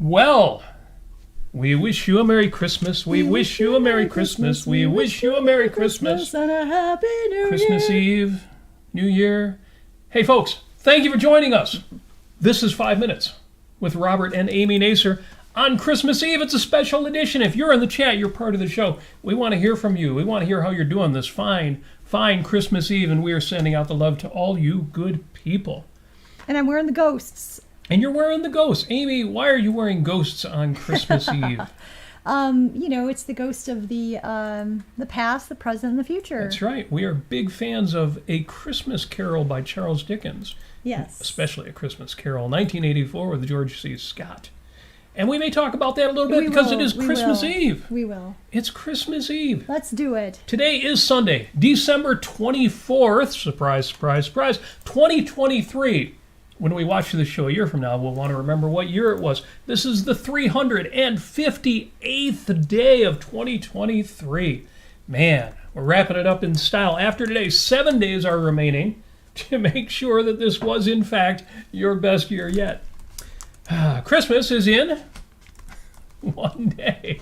Well, we wish you a Merry Christmas. We wish you a Merry Christmas. We wish you a Merry Christmas. And a Happy New Year. Christmas Eve, New Year. Hey, folks, thank you for joining us. This is 5 Minutes with Robert and Amy Nasir on Christmas Eve. It's a special edition. If you're in the chat, you're part of the show. We want to hear from you. We want to hear how you're doing this fine Christmas Eve, and we are sending out the love to all you good people. And I'm wearing the ghosts. And you're wearing the ghosts. Amy, why are you wearing ghosts on Christmas Eve? It's the ghost of the past, the present, and the future. That's right. We are big fans of A Christmas Carol by Charles Dickens. Yes. Especially A Christmas Carol, 1984 with George C. Scott. And we may talk about that a little bit because it is Christmas Eve. We will. It's Christmas Eve. Let's do it. Today is Sunday, December 24th. Surprise, surprise, surprise. 2023. When we watch the show a year from now, we'll want to remember what year it was. This is the 358th day of 2023. Man, we're wrapping it up in style. After today, 7 days are remaining to make sure that this was, in fact, your best year yet. Christmas is in 1 day.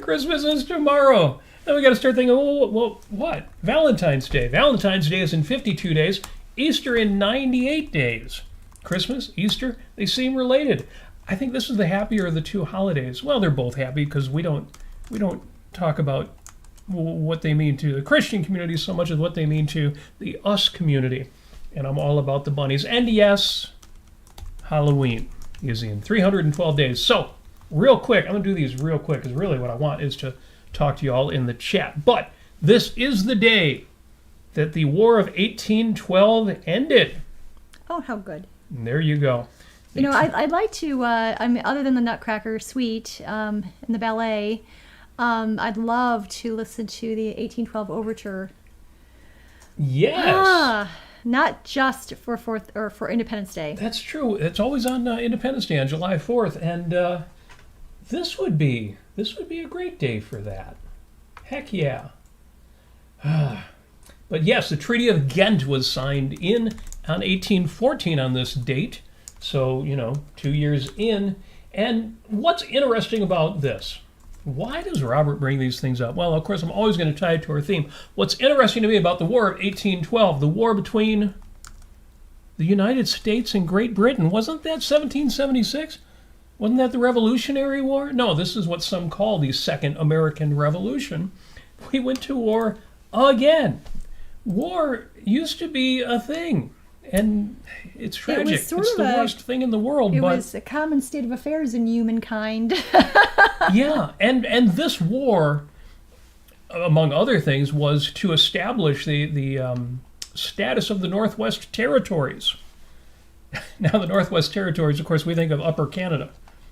Christmas is tomorrow. Then we got to start thinking, well, what? Valentine's Day. Valentine's Day is in 52 days. Easter in 98 days. Christmas, Easter, they seem related. I think this is the happier of the two holidays. Well, they're both happy because we don't talk about what they mean to the Christian community so much as what they mean to the us community. And I'm all about the bunnies. And yes, Halloween is in 312 days. So, real quick, I'm going to do these real quick because really what I want is to talk to you all in the chat. But this is the day that the War of 1812 ended. Oh, how good. And there you go. I'd like to, other than the Nutcracker Suite and the ballet, I'd love to listen to the 1812 Overture. Yes. Not just for for Independence Day. That's true. It's always on Independence Day on July 4th, and this would be a great day for that. Heck yeah. But yes, the Treaty of Ghent was signed on 1814 on this date. So, 2 years in. And what's interesting about this? Why does Robert bring these things up? Well, of course, I'm always going to tie it to our theme. What's interesting to me about the War of 1812, the war between the United States and Great Britain, wasn't that 1776? Wasn't that the Revolutionary War? No, this is what some call the Second American Revolution. We went to war again. War used to be a thing, and it's tragic. It's the worst thing in the world. It was a common state of affairs in humankind. Yeah, and this war, among other things, was to establish the status of the Northwest Territories. Now, the Northwest Territories, of course, we think of Upper Canada,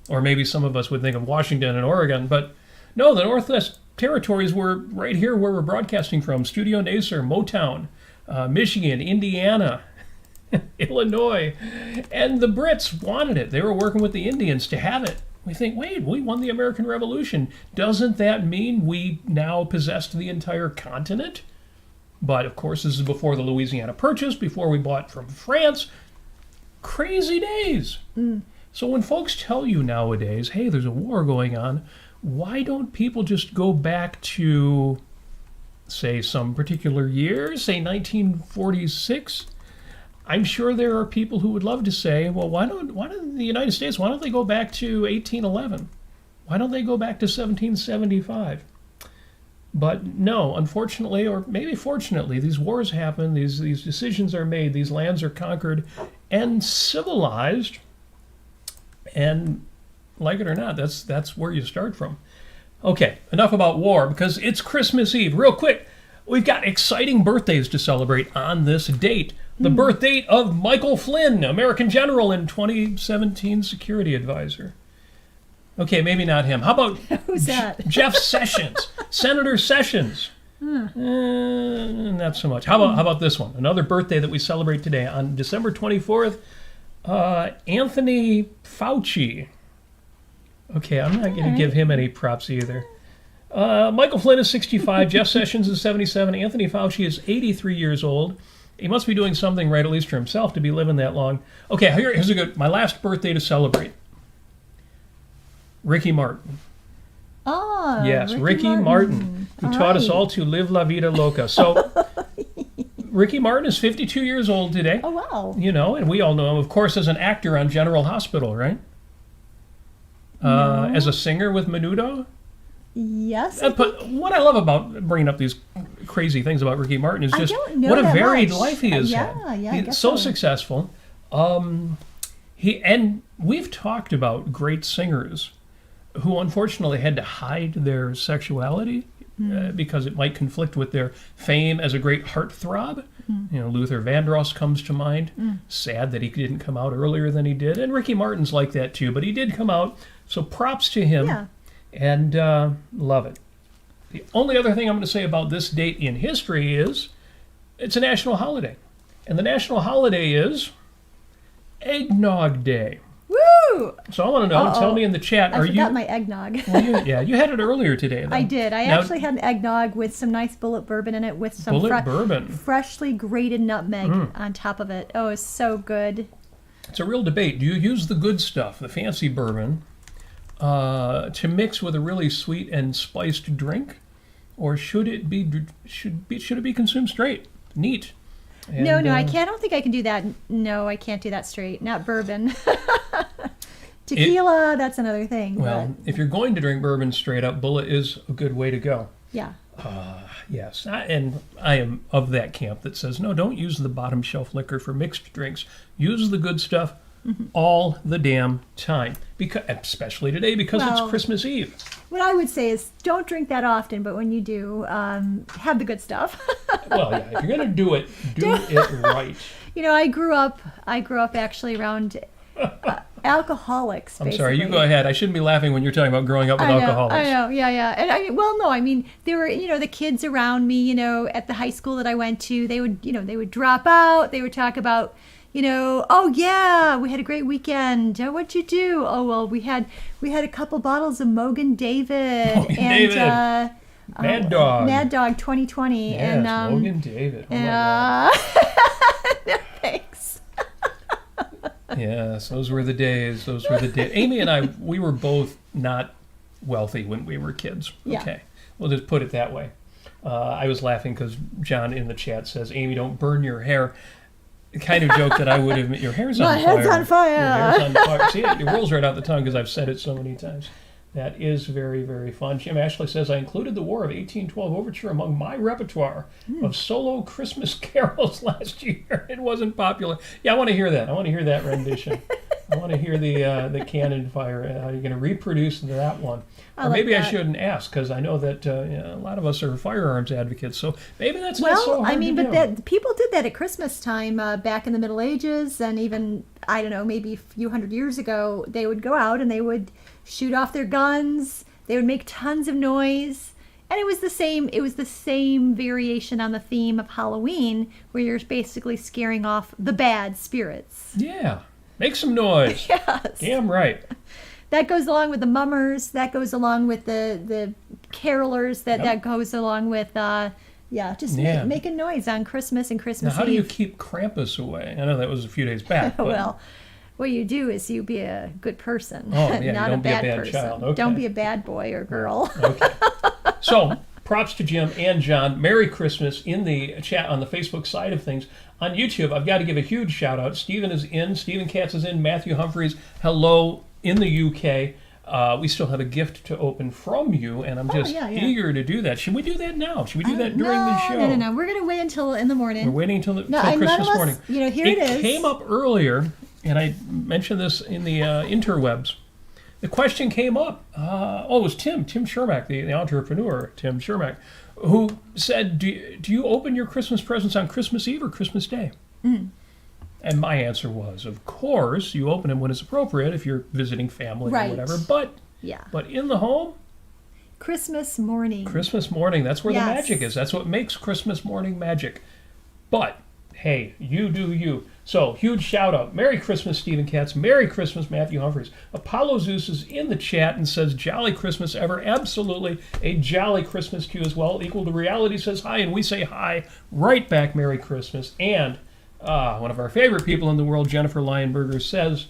or maybe some of us would think of Washington and Oregon, but no, the Northwest Territories were right here where we're broadcasting from. Studio Nasir, Motown, Michigan, Indiana, Illinois. And the Brits wanted it. They were working with the Indians to have it. We think, wait, we won the American Revolution. Doesn't that mean we now possessed the entire continent? But, of course, this is before the Louisiana Purchase, before we bought from France. Crazy days. So when folks tell you nowadays, hey, there's a war going on, why don't people just go back to, say, some particular year, say 1946? I'm sure there are people who would love to say, well, why don't the United States, why don't they go back to 1811? Why don't they go back to 1775? But no, unfortunately, or maybe fortunately, these wars happen, these decisions are made, these lands are conquered and civilized, and like it or not, that's where you start from. Okay, enough about war, because it's Christmas Eve. Real quick, we've got exciting birthdays to celebrate on this date. The birth date of Michael Flynn, American general and 2017 security advisor. Okay, maybe not him. How about Who's that? Jeff Sessions, Senator Sessions? Not so much. How about this one? Another birthday that we celebrate today on December 24th. Anthony Fauci. Okay, I'm not going to give him any props either. Michael Flynn is 65. Jeff Sessions is 77. Anthony Fauci is 83 years old. He must be doing something right, at least for himself, to be living that long. Okay, here's a good. My last birthday to celebrate. Ricky Martin. Oh, Yes, Ricky Martin, who taught us all to live la vida loca. So, Ricky Martin is 52 years old today. Oh, wow. You know, and we all know him, of course, as an actor on General Hospital, right? No. As a singer with Menudo. Yes. But what I love about bringing up these crazy things about Ricky Martin is just don't know what a that varied much. life he has Yeah, had. yeah, I He's guess so so. successful. We've talked about great singers who unfortunately had to hide their sexuality because it might conflict with their fame as a great heartthrob. You know, Luther Vandross comes to mind. Sad that he didn't come out earlier than he did. And Ricky Martin's like that too, but he did come out. So props to him. Yeah. And love it. The only other thing I'm going to say about this date in history is it's a national holiday. And the national holiday is Eggnog Day. Woo! So I want to know, Uh-oh. tell me in the chat, I are forgot you... my eggnog. Well, you had it earlier today. Though. I did. I Now, actually had an eggnog with some nice bullet bourbon in it with some Bullet bourbon. freshly grated nutmeg on top of it. Oh, it's so good. It's a real debate. Do you use the good stuff, the fancy bourbon, to mix with a really sweet and spiced drink? Or should it be consumed straight? Neat. And, No, I can't. I don't think I can do that. No, I can't do that straight. Not bourbon. Tequila, that's another thing. Well, if you're going to drink bourbon straight up, Bullet is a good way to go. yeah. Yes, and I am of that camp that says, no, don't use the bottom shelf liquor for mixed drinks. Use the good stuff all the damn time, because especially today because Well, it's Christmas Eve. What I would say is don't drink that often, but when you do, have the good stuff. Well, yeah, if you're going to do it right. You know, I grew up actually around alcoholics. I'm Basically. sorry, you go ahead. I shouldn't be laughing when you're talking about growing up with alcoholics. I know, yeah. And I mean, there were, the kids around me, at the high school that I went to, they would drop out. They would talk about, oh yeah, we had a great weekend. What'd you do? Oh, well, we had a couple bottles of Mogan David. Mad Dog. Mad Dog 2020. Yes, and, Mogan David. Oh my God. Thanks. Yes, those were the days. Amy and I, we were both not wealthy when we were kids. Yeah. Okay, we'll just put it that way. I was laughing because John in the chat says, Amy, don't burn your hair. The kind of joke that I would have, your hair's on My fire. head's on fire. Your hair's on fire. See, it rolls right out the tongue because I've said it so many times. That is very, very fun. Jim Ashley says, I included the War of 1812 Overture among my repertoire of solo Christmas carols last year. It wasn't popular. Yeah, I want to hear that. I want to hear that rendition. I want to hear the cannon fire. How are you going to reproduce that one? Or like maybe I that. shouldn't ask because I know that a lot of us are firearms advocates. So maybe that's not so Well, hard I mean, to but do. that people did that at Christmas time back in the Middle Ages, and even I don't know, maybe a few hundred years ago, they would go out and they would shoot off their guns. They would make tons of noise, and it was the same. It was the same variation on the theme of Halloween, where you're basically scaring off the bad spirits. Yeah, make some noise. Yes. Damn right. That goes along with the mummers. That goes along with the carolers. That goes along with making noise on Christmas and Christmas Now, how do you Eve. keep Krampus away? I know that was a few days back. But Well, what you do is you be a good person, Oh, yeah, not don't a be a bad bad person. child. Okay. Don't be a bad boy or girl. Okay. So, props to Jim and John. Merry Christmas in the chat on the Facebook side of things. On YouTube, I've got to give a huge shout out. Stephen is in. Stephen Katz is in. Matthew Humphreys, hello in the UK. We still have a gift to open from you, and I'm just yeah. eager to do that. Should we do that now? Should we do that during the show? No. We're gonna wait until in the morning. We're waiting until No, Christmas none of us- morning. here it is. came up earlier, and I mentioned this in the interwebs. The question came up. It was Tim Shermack, the entrepreneur, Tim Shermack, who said, do you open your Christmas presents on Christmas Eve or Christmas Day? And my answer was, of course, you open them when it's appropriate if you're visiting family Right. or whatever. But Yeah. But in the home, Christmas morning. Christmas morning, that's where the Yes. magic is. That's what makes Christmas morning magic. But, hey, you do you. So, huge shout out. Merry Christmas, Stephen Katz. Merry Christmas, Matthew Humphreys. Apollo Zeus is in the chat and says, Jolly Christmas ever. Absolutely a jolly Christmas to you as well. Equal to Reality says hi, and we say hi right back. Merry Christmas. And one of our favorite people in the world, Jennifer Lionberger, says,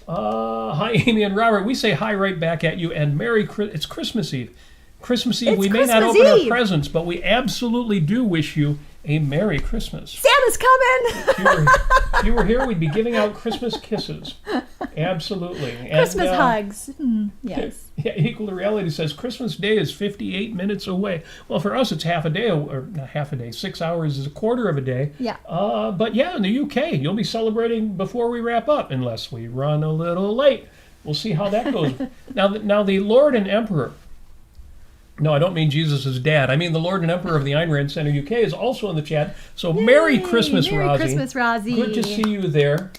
hi, Amy and Robert. We say hi right back at you, and it's Christmas Eve. Christmas Eve, It's we may not Christmas open our Eve. presents, but we absolutely do wish you a Merry Christmas. Santa's coming. If you were here, we'd be giving out Christmas kisses. Absolutely. And, Christmas hugs. Yes. Yeah, Equal to Reality says Christmas Day is 58 minutes away. Well, for us, it's half a day, or not half a day. 6 hours is a quarter of a day. Yeah. But yeah, in the UK, you'll be celebrating before we wrap up, unless we run a little late. We'll see how that goes. Now, the Lord and Emperor. No, I don't mean Jesus' dad. I mean the Lord and Emperor of the Ayn Rand Center UK is also in the chat. So Merry Christmas, Merry Rosie. Christmas, Rosie. Good to see you there.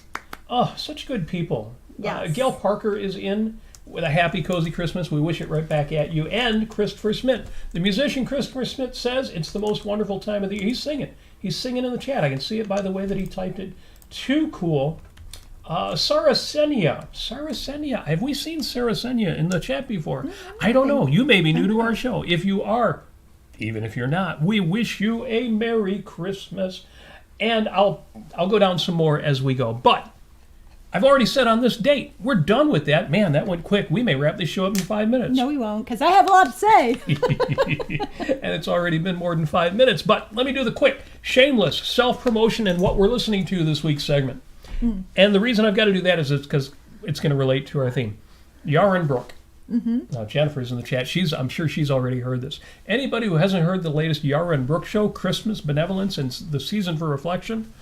Oh, such good people. Yes. Gail Parker is in with a happy, cozy Christmas. We wish it right back at you. And Christopher Smith. The musician Christopher Smith says it's the most wonderful time of the year. He's singing. He's singing in the chat. I can see it by the way that he typed it. Too cool. Saracenia. Have we seen Saracenia in the chat before? I don't know. You may be new to our show. If you are, even if you're not, we wish you a Merry Christmas. And I'll go down some more as we go. But I've already said on this date, we're done with that. Man, that went quick. We may wrap this show up in 5 minutes. No, we won't, because I have a lot to say. And it's already been more than 5 minutes. But let me do the quick, shameless self-promotion and what we're listening to this week's segment. And the reason I've got to do that is because it's going to relate to our theme. Yarren Brook. Now, Jennifer's in the chat. I'm sure she's already heard this. Anybody who hasn't heard the latest Yarren Brook show, Christmas, Benevolence, and the Season for Reflection,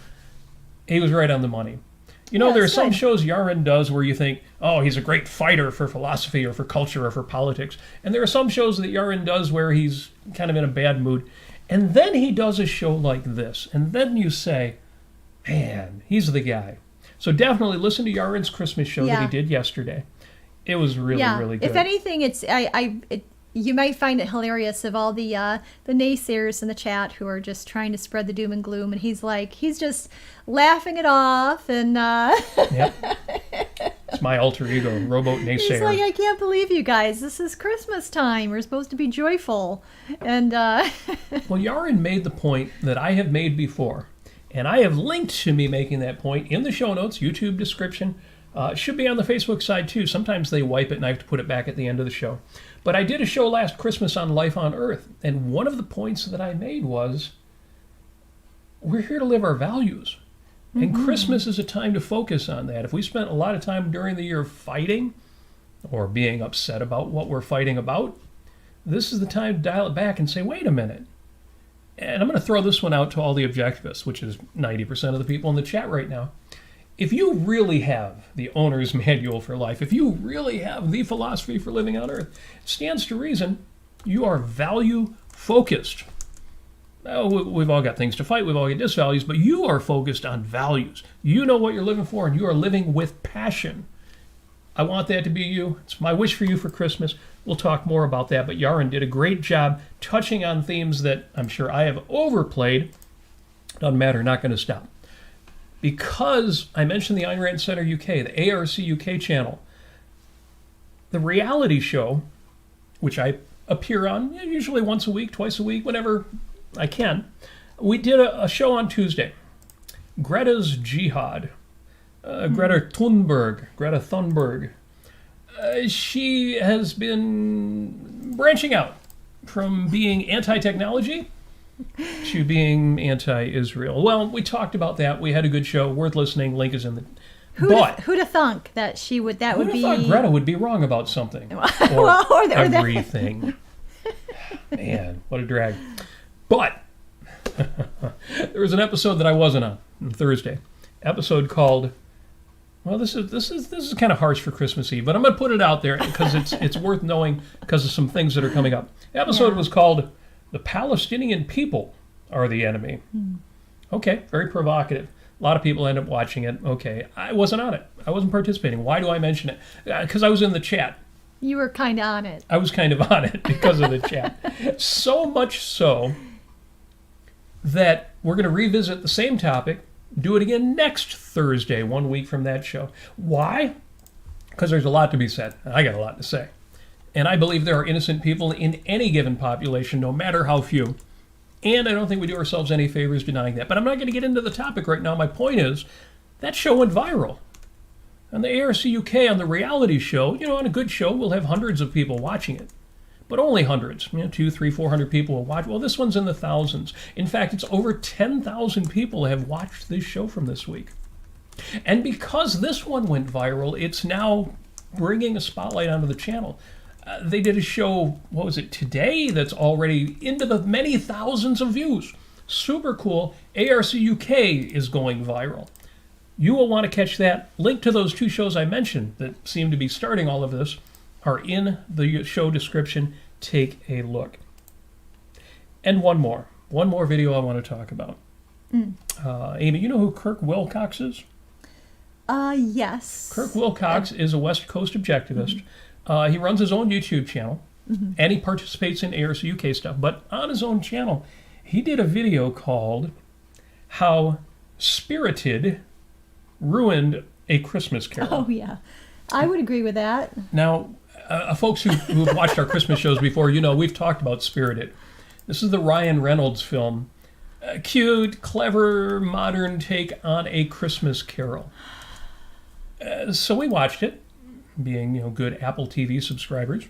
he was right on the money. You know, Yeah, there are it's some good. shows Yarren does where you think, oh, he's a great fighter for philosophy or for culture or for politics. And there are some shows that Yarren does where he's kind of in a bad mood. And then he does a show like this. And then you say, man, he's the guy. So definitely listen to Yarren's Christmas show that he Yeah. did yesterday. It was really good. If anything, you might find it hilarious of all the naysayers in the chat who are just trying to spread the doom and gloom, and he's just laughing it off, and Yep. It's my alter ego, Rowboat he's Naysayer. like, I can't believe you guys. This is Christmas time. We're supposed to be joyful, and Well, Yarren made the point that I have made before, and I have linked to me making that point in the show notes, YouTube description. It should be on the Facebook side too. Sometimes they wipe it and I have to put it back at the end of the show. But I did a show last Christmas on Life on Earth, and one of the points that I made was we're here to live our values. And Christmas is a time to focus on that. If we spent a lot of time during the year fighting or being upset about what we're fighting about, this is the time to dial it back and say, wait a minute. And I'm going to throw this one out to all the objectivists, which is 90% of the people in the chat right now. If you really have the owner's manual for life, if you really have the philosophy for living on Earth, it stands to reason you are value-focused. We've all got things to fight, we've all got disvalues, but you are focused on values. You know what you're living for, and you are living with passion. I want that to be you. It's my wish for you for Christmas. We'll talk more about that, but Yarren did a great job touching on themes that I'm sure I have overplayed. Doesn't matter, not going to stop. Because I mentioned the Ayn Rand Center UK, the ARC UK channel, the reality show, which I appear on usually once a week, twice a week, whenever I can, we did a show on Tuesday. Greta's Jihad. Greta Thunberg. She has been branching out from being anti-technology to being anti-Israel. Well, we talked about that. We had a good show. Worth listening. Link is in the... who'd have thunk that she would? That would be. Who'd have thought Greta would be wrong about something or or everything? Man, what a drag! But there was an episode that I wasn't on Thursday. Episode called. Well, this is kind of harsh for Christmas Eve, but I'm going to put it out there because it's worth knowing because of some things that are coming up. The episode was called "The Palestinian People Are the Enemy." Okay, very provocative. A lot of people end up watching it. Okay, I wasn't on it. I wasn't participating. Why do I mention it? Because I was in the chat. You were kind of on it. I was kind of on it because of the chat. So much so that we're going to revisit the same topic, do it again next Thursday, 1 week from that show. Why? Because there's a lot to be said. I got a lot to say. And I believe there are innocent people in any given population, no matter how few. And I don't think we do ourselves any favors denying that. But I'm not going to get into the topic right now. My point is, that show went viral. On the ARC UK, on the reality show, on a good show, we'll have hundreds of people watching it. But only hundreds, 200, 300, 400 people will watch. Well, this one's in the thousands. In fact, it's over 10,000 people have watched this show from this week. And because this one went viral, it's now bringing a spotlight onto the channel. They did a show, what was it, today, that's already into the many thousands of views. Super cool. ARC UK is going viral. You will want to catch that. Link to those two shows I mentioned that seem to be starting all of this are in the show description. Take a look. And one more video I want to talk about. Amy, you know who Kirk Willcox is? Yes. Kirk Willcox is a West Coast objectivist. He runs his own YouTube channel, and he participates in ARC UK stuff. But on his own channel, he did a video called How Spirited Ruined a Christmas Carol. Oh, yeah. I would agree with that. Now, folks who've watched our Christmas shows before, we've talked about Spirited. This is the Ryan Reynolds film. A cute, clever, modern take on a Christmas Carol. So we watched it, being good Apple TV subscribers.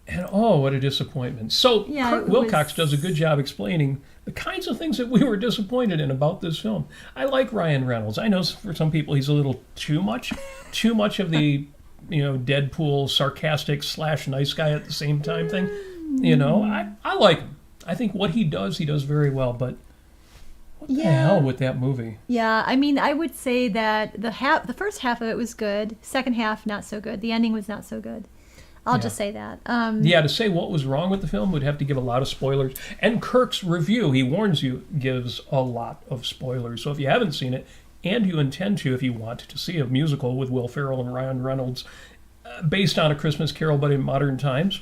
And what a disappointment. So Yeah, Kirk Willcox does a good job explaining the kinds of things that we were disappointed in about this film. I like Ryan Reynolds. I know for some people he's a little too much of the Deadpool sarcastic / nice guy at the same time thing. I like him. I think what he does very well, but what the hell with that movie? Yeah, I mean, I would say that the first half of it was good. Second half, not so good. The ending was not so good. I'll just say that. To say what was wrong with the film would have to give a lot of spoilers. And Kirk's review, he warns you, gives a lot of spoilers. So if you haven't seen it, and you intend to, if you want to see a musical with Will Ferrell and Ryan Reynolds, based on A Christmas Carol but in modern times,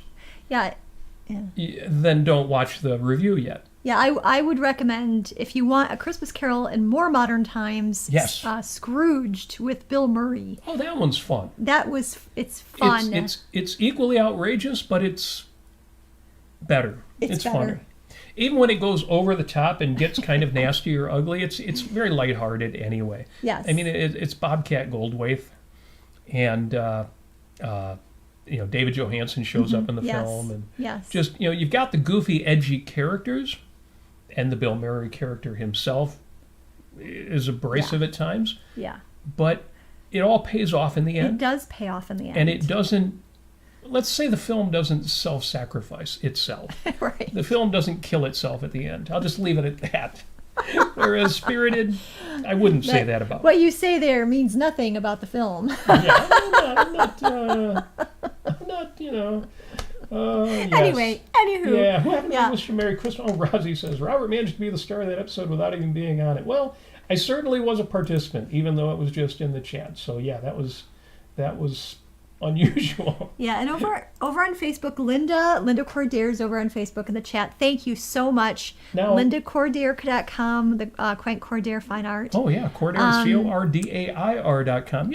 then don't watch the review yet. Yeah, I would recommend, if you want A Christmas Carol in more modern times, Scrooged with Bill Murray. Oh, that one's fun. It's fun. It's equally outrageous, but it's better. It's better. Funner. Even when it goes over the top and gets kind of nasty or ugly, it's very lighthearted anyway. Yes. I mean, it's Bobcat Goldthwait, and David Johansen shows up in the film, and just you've got the goofy, edgy characters. And the Bill Murray character himself is abrasive at times. Yeah. But it all pays off in the end. It does pay off in the end. And it doesn't, let's say the film doesn't self-sacrifice itself. Right. The film doesn't kill itself at the end. I'll just leave it at that. Whereas Spirited, I wouldn't say that about. What you say there means nothing about the film. Yeah, I'm not yes. Anyway, anywho. Yeah, who happened to wish you Merry Christmas? Oh, Rosie says, Robert managed to be the star of that episode without even being on it. Well, I certainly was a participant, even though it was just in the chat. So yeah, that was unusual. Yeah, and over on Facebook, Linda Cordaire's over on Facebook in the chat. Thank you so much. Now, LindaCordaire.com, the Quaint Cordaire Fine Art. Oh yeah, Cordaire, CORDAIR.com.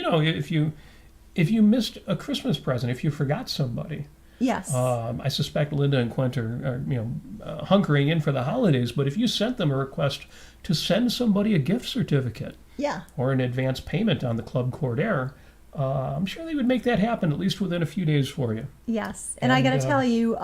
If you missed a Christmas present, if you forgot somebody. Yes. I suspect Linda and Quint are hunkering in for the holidays, but if you sent them a request to send somebody a gift certificate or an advance payment on the Club Cordaire, I'm sure they would make that happen at least within a few days for you. Yes. And I got to tell you,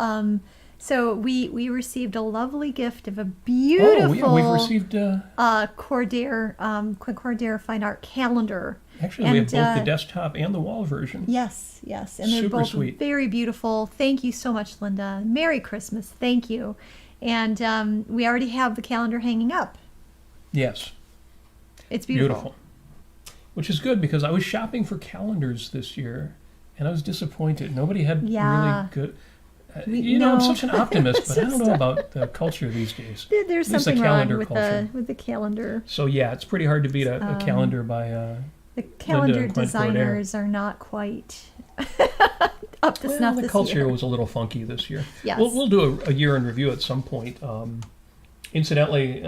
so we received a lovely gift of a beautiful we've received Cordaire, Quint Cordaire Fine Art calendar. Actually, we have both the desktop and the wall version. Yes. And they're both sweet. Very beautiful. Thank you so much, Linda. Merry Christmas. Thank you. And we already have the calendar hanging up. Yes. It's beautiful. Which is good because I was shopping for calendars this year, and I was disappointed. Nobody had really good... I'm such an optimist, but I don't know about the culture these days. There's something wrong with the calendar. So yeah, it's pretty hard to beat a calendar by... the calendar designers are not quite up to snuff the this culture year. was a little funky this year. Yes. We'll do a year in review at some point. Incidentally,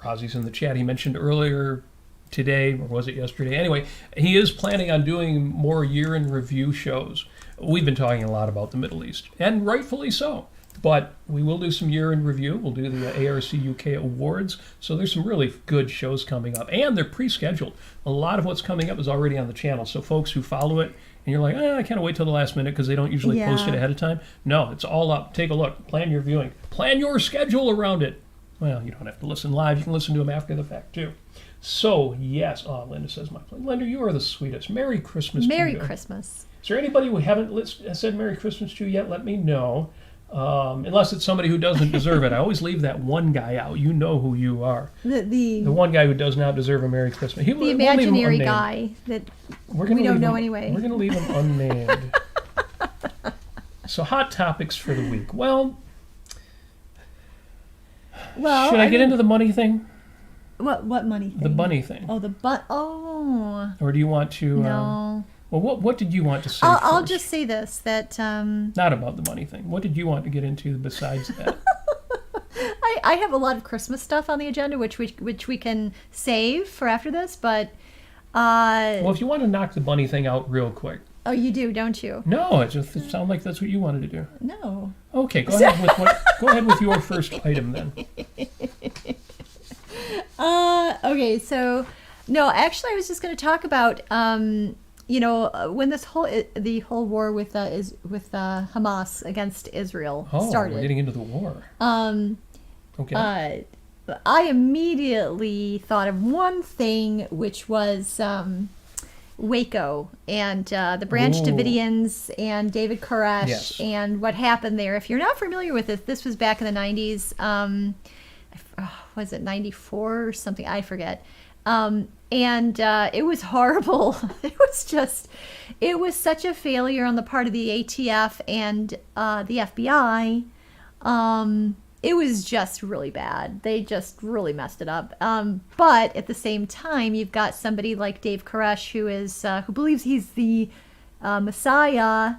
Ozzy's in the chat. He mentioned earlier today, or was it yesterday? Anyway, he is planning on doing more year in review shows. We've been talking a lot about the Middle East, and rightfully so. But we will do some year in review. We'll do the ARC UK Awards. So there's some really good shows coming up, and they're pre-scheduled. A lot of what's coming up is already on the channel. So folks who follow it, and you're like, I can't wait till the last minute because they don't usually post it ahead of time. No, it's all up. Take a look. Plan your viewing. Plan your schedule around it. Well, you don't have to listen live. You can listen to them after the fact, too. So, yes. Oh, Linda says, my pleasure. Linda, you are the sweetest. Merry Christmas to you. Merry Christmas. Is there anybody we haven't said Merry Christmas to yet? Let me know. Unless it's somebody who doesn't deserve it. I always leave that one guy out. You know who you are. The one guy who does not deserve a Merry Christmas. The imaginary guy that we don't know anyway. We're going to leave him unnamed. So, hot topics for the week. Well, should I get into the money thing? What money thing? The bunny thing. Oh, oh. Or do you want to... No. Well, what did you want to say I'll first? just say this, that... Not about the money thing. What did you want to get into besides that? I have a lot of Christmas stuff on the agenda, which we can save for after this, but... well, if you want to knock the bunny thing out real quick. Oh, you do, don't you? No, it sounded like that's what you wanted to do. No. Okay, go ahead with your first item then. Okay, so... No, actually, I was just going to talk about... when the whole war with Hamas against Israel started. We're getting into the war. Okay. I immediately thought of one thing, which was Waco and the Branch Davidians and David Koresh and what happened there. If you're not familiar with it, this was back in the 90s. Was it 94 or something? I forget. And it was horrible. It was such a failure on the part of the ATF and the FBI. It was just really bad. They just really messed it up. But at the same time, you've got somebody like Dave Koresh who believes he's the Messiah,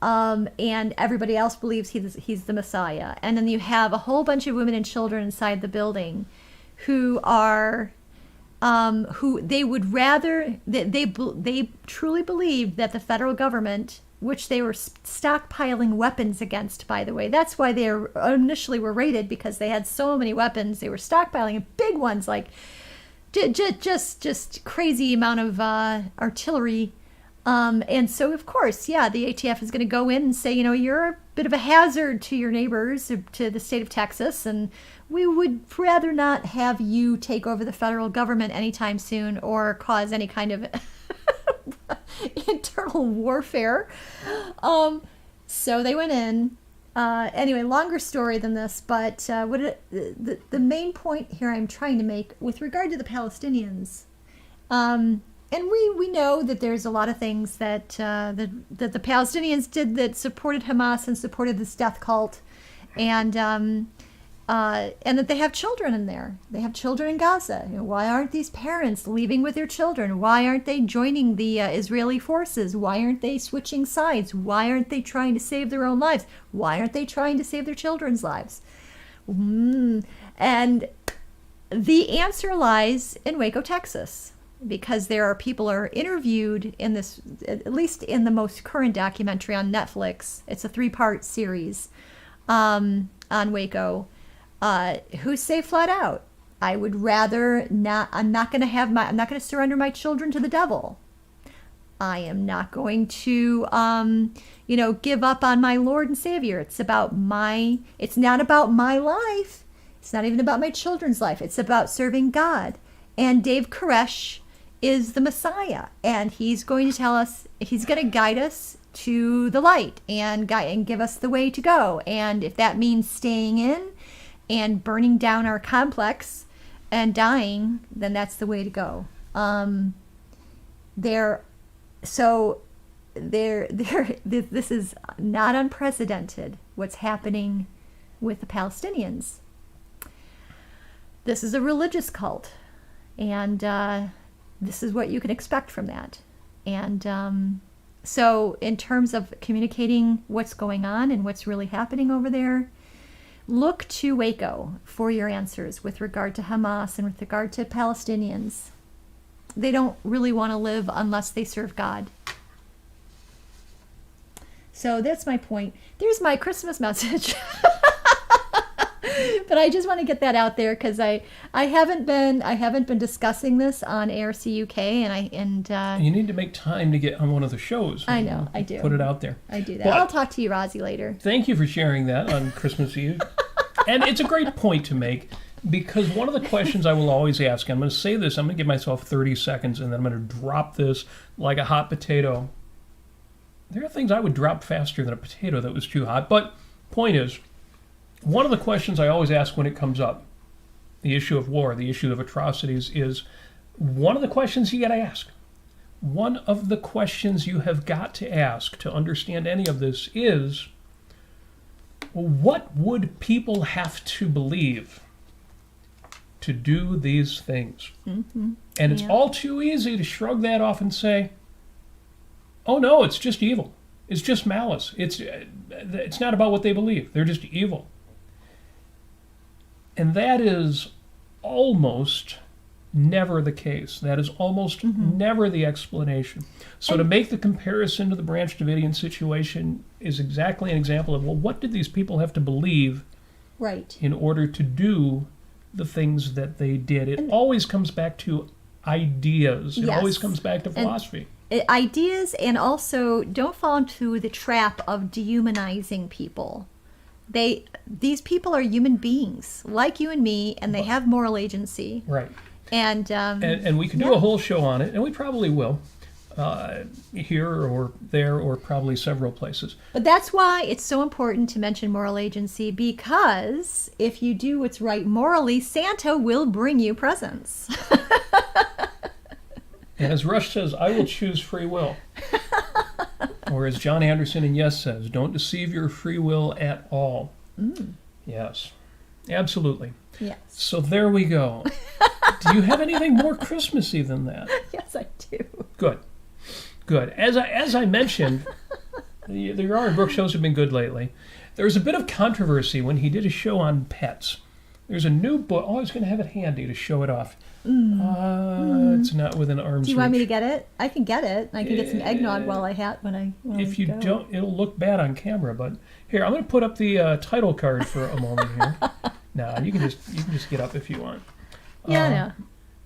and everybody else believes he's the Messiah. And then you have a whole bunch of women and children inside the building who are... who they would rather they truly believe that the federal government, which they were stockpiling weapons against, by the way, that's why they initially were raided, because they had so many weapons. They were stockpiling big ones, like just crazy amount of artillery, and so of course, the ATF is going to go in and say, you're a bit of a hazard to your neighbors, to the state of Texas, and we would rather not have you take over the federal government anytime soon or cause any kind of internal warfare. So they went in. Anyway, longer story than this, but the main point here I'm trying to make with regard to the Palestinians, and we know that there's a lot of things that the Palestinians did that supported Hamas and supported this death cult, and that they have children in there. They have children in Gaza. Why aren't these parents leaving with their children? Why aren't they joining the Israeli forces? Why aren't they switching sides? Why aren't they trying to save their own lives? Why aren't they trying to save their children's lives? And the answer lies in Waco, Texas, because there are people are interviewed in this, at least in the most current documentary on Netflix. It's a 3-part series on Waco. Who say flat out, I would rather not. I'm not going to surrender my children to the devil. I am not going to, give up on my Lord and Savior. It's not about my life. It's not even about my children's life. It's about serving God. And Dave Koresh is the Messiah, and he's going to tell us, he's going to guide us to the light and give us the way to go. And if that means staying in and burning down our complex and dying, then that's the way to go. This is not unprecedented, what's happening with the Palestinians. This is a religious cult, and this is what you can expect from that. And So in terms of communicating what's going on and what's really happening over there, look to Waco for your answers with regard to Hamas and with regard to Palestinians. They don't really want to live unless they serve God. So that's my point. There's my Christmas message. But I just want to get that out there because I haven't been discussing this on ARC UK and you need to make time to get on one of the shows. I know, I do. Put it out there. I do that. But I'll talk to you, Rosie, later. Thank you for sharing that on Christmas Eve. And it's a great point to make because one of the questions I will always ask, I'm going to say this, I'm going to give myself 30 seconds and then I'm going to drop this like a hot potato. There are things I would drop faster than a potato that was too hot. But point is, one of the questions I always ask when it comes up, the issue of war, the issue of atrocities, is one of the questions you got to ask. One of the questions you have got to ask to understand any of this is, what would people have to believe to do these things? Mm-hmm. And it's all too easy to shrug that off and say, oh no, it's just evil. It's just malice. It's not about what they believe. They're just evil. And that is almost never the case. That is almost never the explanation. So to make the comparison to the Branch Davidian situation is exactly an example of, well, what did these people have to believe in order to do the things that they did? It always comes back to ideas. It always comes back to philosophy. Ideas, and also don't fall into the trap of dehumanizing people. These people are human beings like you and me, and they have moral agency. Right. And we could do a whole show on it, and we probably will, here or there or probably several places. But that's why it's so important to mention moral agency, because if you do what's right morally, Santa will bring you presents. And as Rush says, I will choose free will. Or as John Anderson in Yes says, don't deceive your free will at all. Yes, absolutely. Yes. So there we go. Do you have anything more Christmassy than that? Yes, I do. Good. As I mentioned, the Yar and Brooke shows have been good lately. There was a bit of controversy when he did a show on pets. There's a new book. Oh, I was going to have it handy to show it off. It's not within arm's reach. Do you want me to get it? I can get it. I can get some eggnog while I If you don't, it'll look bad on camera. But here, I'm going to put up the title card for a moment here. No, you can just get up if you want. Yeah, I know.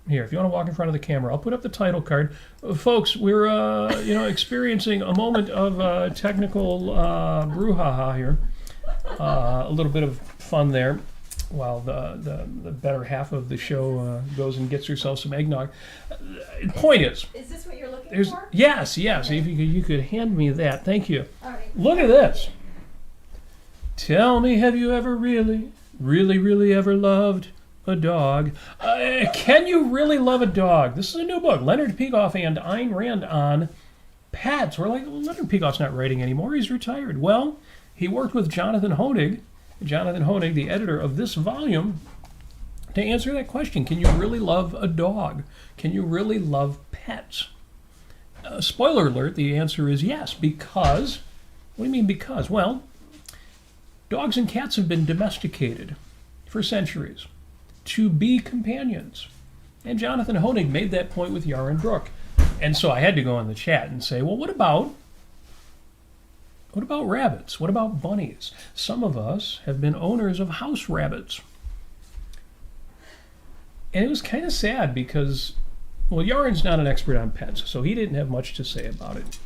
Here, if you want to walk in front of the camera, I'll put up the title card. Folks, we're experiencing a moment of technical brouhaha here. A little bit of fun there, while the better half of the show goes and gets herself some eggnog. Point is this what you're looking for? Yes. Okay. If you could hand me that, thank you. All right. Look at this. Tell me, have you ever really ever loved a dog? Can you really love a dog? This is a new book, Leonard Peikoff and Ayn Rand on pets. We're like, Leonard Peikoff's not writing anymore. He's retired. Well, he worked with Jonathan Honig, the editor of this volume, to answer that question. Can you really love a dog? Can you really love pets? Spoiler alert, the answer is yes, because... What do you mean because? Well, dogs and cats have been domesticated for centuries to be companions. And Jonathan Honig made that point with Yar and Brooke. And so I had to go in the chat and say, well, what about rabbits? What about bunnies? Some of us have been owners of house rabbits. And it was kind of sad because, well, Yaron's not an expert on pets, so he didn't have much to say about it.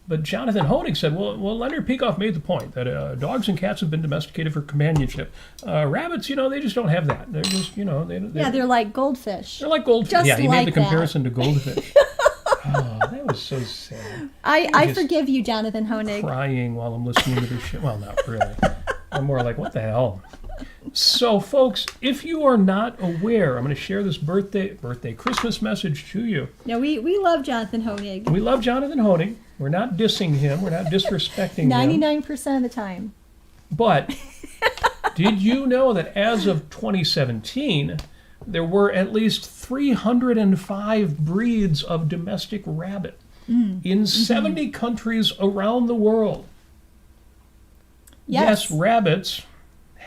But Jonathan Honig said, well, Leonard Peikoff made the point that dogs and cats have been domesticated for companionship. Rabbits, they just don't have that. They're just, they're like goldfish. They're like goldfish. Just he like made the comparison to goldfish. Oh, that was so sad. I forgive you, Jonathan Honig. Crying while I'm listening to this shit. Well, not really. I'm more like, what the hell? So, folks, if you are not aware, I'm going to share this birthday Christmas message to you. Now, we love Jonathan Honig. We love Jonathan Honig. We're not dissing him. We're not disrespecting him. 99% of the time. But did you know that as of 2017, there were at least 305 breeds of domestic rabbit? in 70 countries around the world. Yes. Yes, rabbits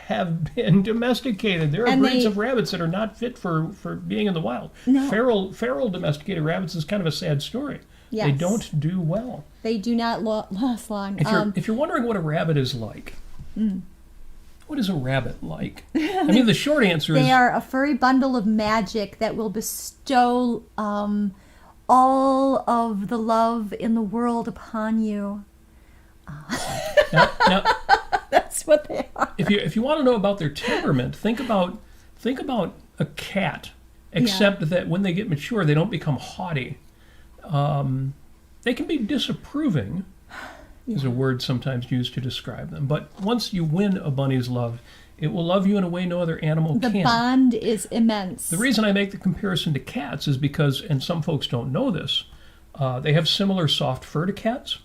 have been domesticated. There are And breeds they- of rabbits that are not fit for being in the wild. No. Feral domesticated rabbits is kind of a sad story. Yes. They don't do well. They do not last long. If you're wondering what a rabbit is like, what is a rabbit like? I mean, the short answer is They are a furry bundle of magic that will bestow all of the love in the world upon you. now, That's what they are. if you want to know about their temperament, think about a cat. Except that when they get mature, they don't become haughty. They can be disapproving, is a word sometimes used to describe them. But once you win a bunny's love, it will love you in a way no other animal The can. bond is immense. The reason I make the comparison to cats is because, and some folks don't know this, they have similar soft fur to cats,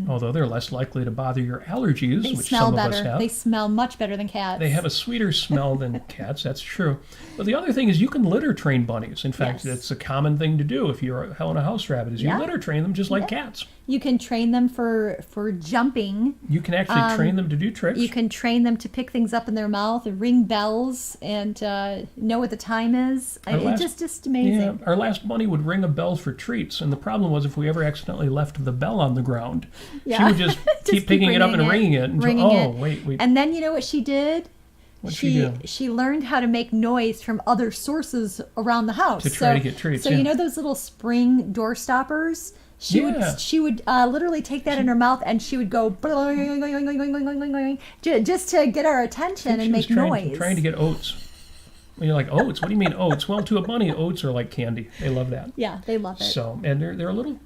although they're less likely to bother your allergies, They which smell some better. of us have. They smell much better than cats. They have a sweeter smell than cats, that's true. But the other thing is you can litter train bunnies. In fact, Yes. it's a common thing to do if you're a house rabbit, is you Yeah. litter train them just like cats. You can train them for jumping. You can actually train them to do tricks. You can train them to pick things up in their mouth and ring bells and know what the time is. It's just amazing. Yeah, our last bunny would ring a bell for treats, and the problem was if we ever accidentally left the bell on the ground, she Yeah. would just keep picking it up and ringing it until, wait. And then you know what she did? What'd she do? She learned how to make noise from other sources around the house To try to get treats, So yeah. you know those little spring door stoppers? She Yeah. would literally take that in her mouth and she would go just to get our attention and make She was noise. trying to get oats. And you're like, oats? What do you mean oats? Well, to a bunny, oats are like candy. They love that. Yeah, they love it. So, and they're a little,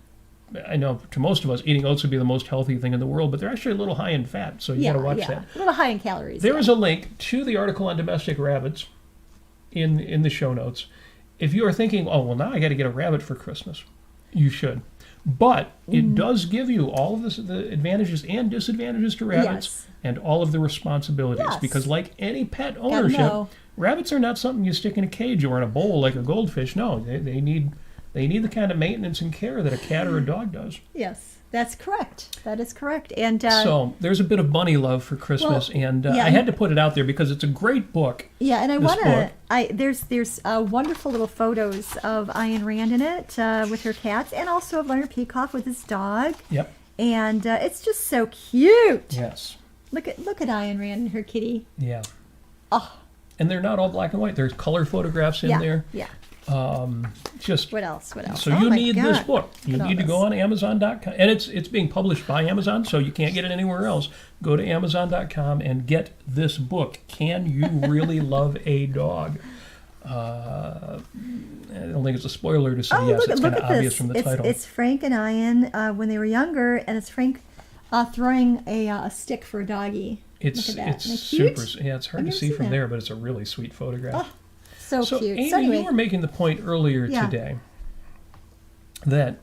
I know to most of us, eating oats would be the most healthy thing in the world, but they're actually a little high in fat, so you got to watch that. A little high in calories. There is a link to the article on domestic rabbits in the show notes. If you are thinking, oh, well, now I got to get a rabbit for Christmas, you should. But it does give you all of the advantages and disadvantages to rabbits Yes. and all of the responsibilities. Yes. Because like any pet ownership, know. rabbits are not something you stick in a cage or in a bowl like a goldfish. No, they need the kind of maintenance and care that a cat or a dog does. Yes, that's correct. That is correct. And So there's a bit of bunny love for Christmas, Well, and yeah. I had to put it out there because it's a great book. yeah, and I this want to. book. There's wonderful little photos of Ayn Rand in it with her cats, and also of Leonard Peacock with his dog. Yep. And it's just so cute. Yes. Look at Ayn Rand and her kitty. Yeah. Oh, And they're not all black and white. There's color photographs in yeah, there. yeah. Just What else? What else? so Oh you my need this God. book. You Look at all need to go this. on Amazon.com, and it's being published by Amazon, so you can't get it anywhere else. Go to Amazon.com and get this book. Can you really love a dog? I don't think it's a spoiler to say yes. Look, It's look kind of at obvious this. from the title. It's Frank and Ayn when they were younger, and it's Frank throwing a stick for a doggy. It's Look at that. it's Isn't it super. cute? Yeah, it's hard I've to never see seen from that. there, but it's a really sweet photograph. Oh, so cute. Amy, So anyway, you were making the point earlier Yeah. today that,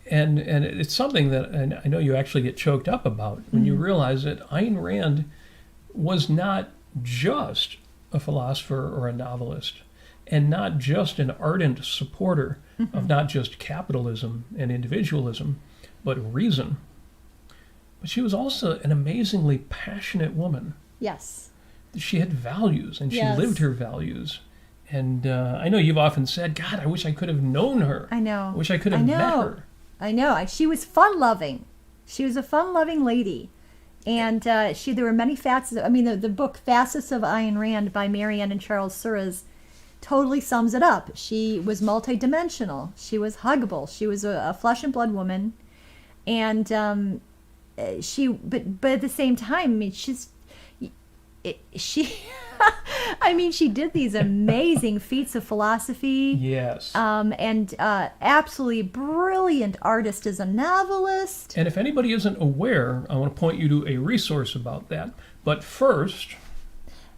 and it's something that, and I know you actually get choked up about when you realize that Ayn Rand was not just a philosopher or a novelist, and not just an ardent supporter of not just capitalism and individualism, but reason. But she was also an amazingly passionate woman. yes. She had values, and she Yes. lived her values. And I know you've often said, God, I wish I could have known her. I know. I wish I could have met her. I know. She was fun-loving. She was a fun-loving lady. And there were many facets. I mean, the book Facets of Ayn Rand by Marianne and Charles Suarez totally sums it up. She was multidimensional. She was huggable. She was a flesh and blood woman. And but at the same time, I mean, she did these amazing feats of philosophy. Yes. And absolutely brilliant artist as a novelist. And if anybody isn't aware, I want to point you to a resource about that. But first,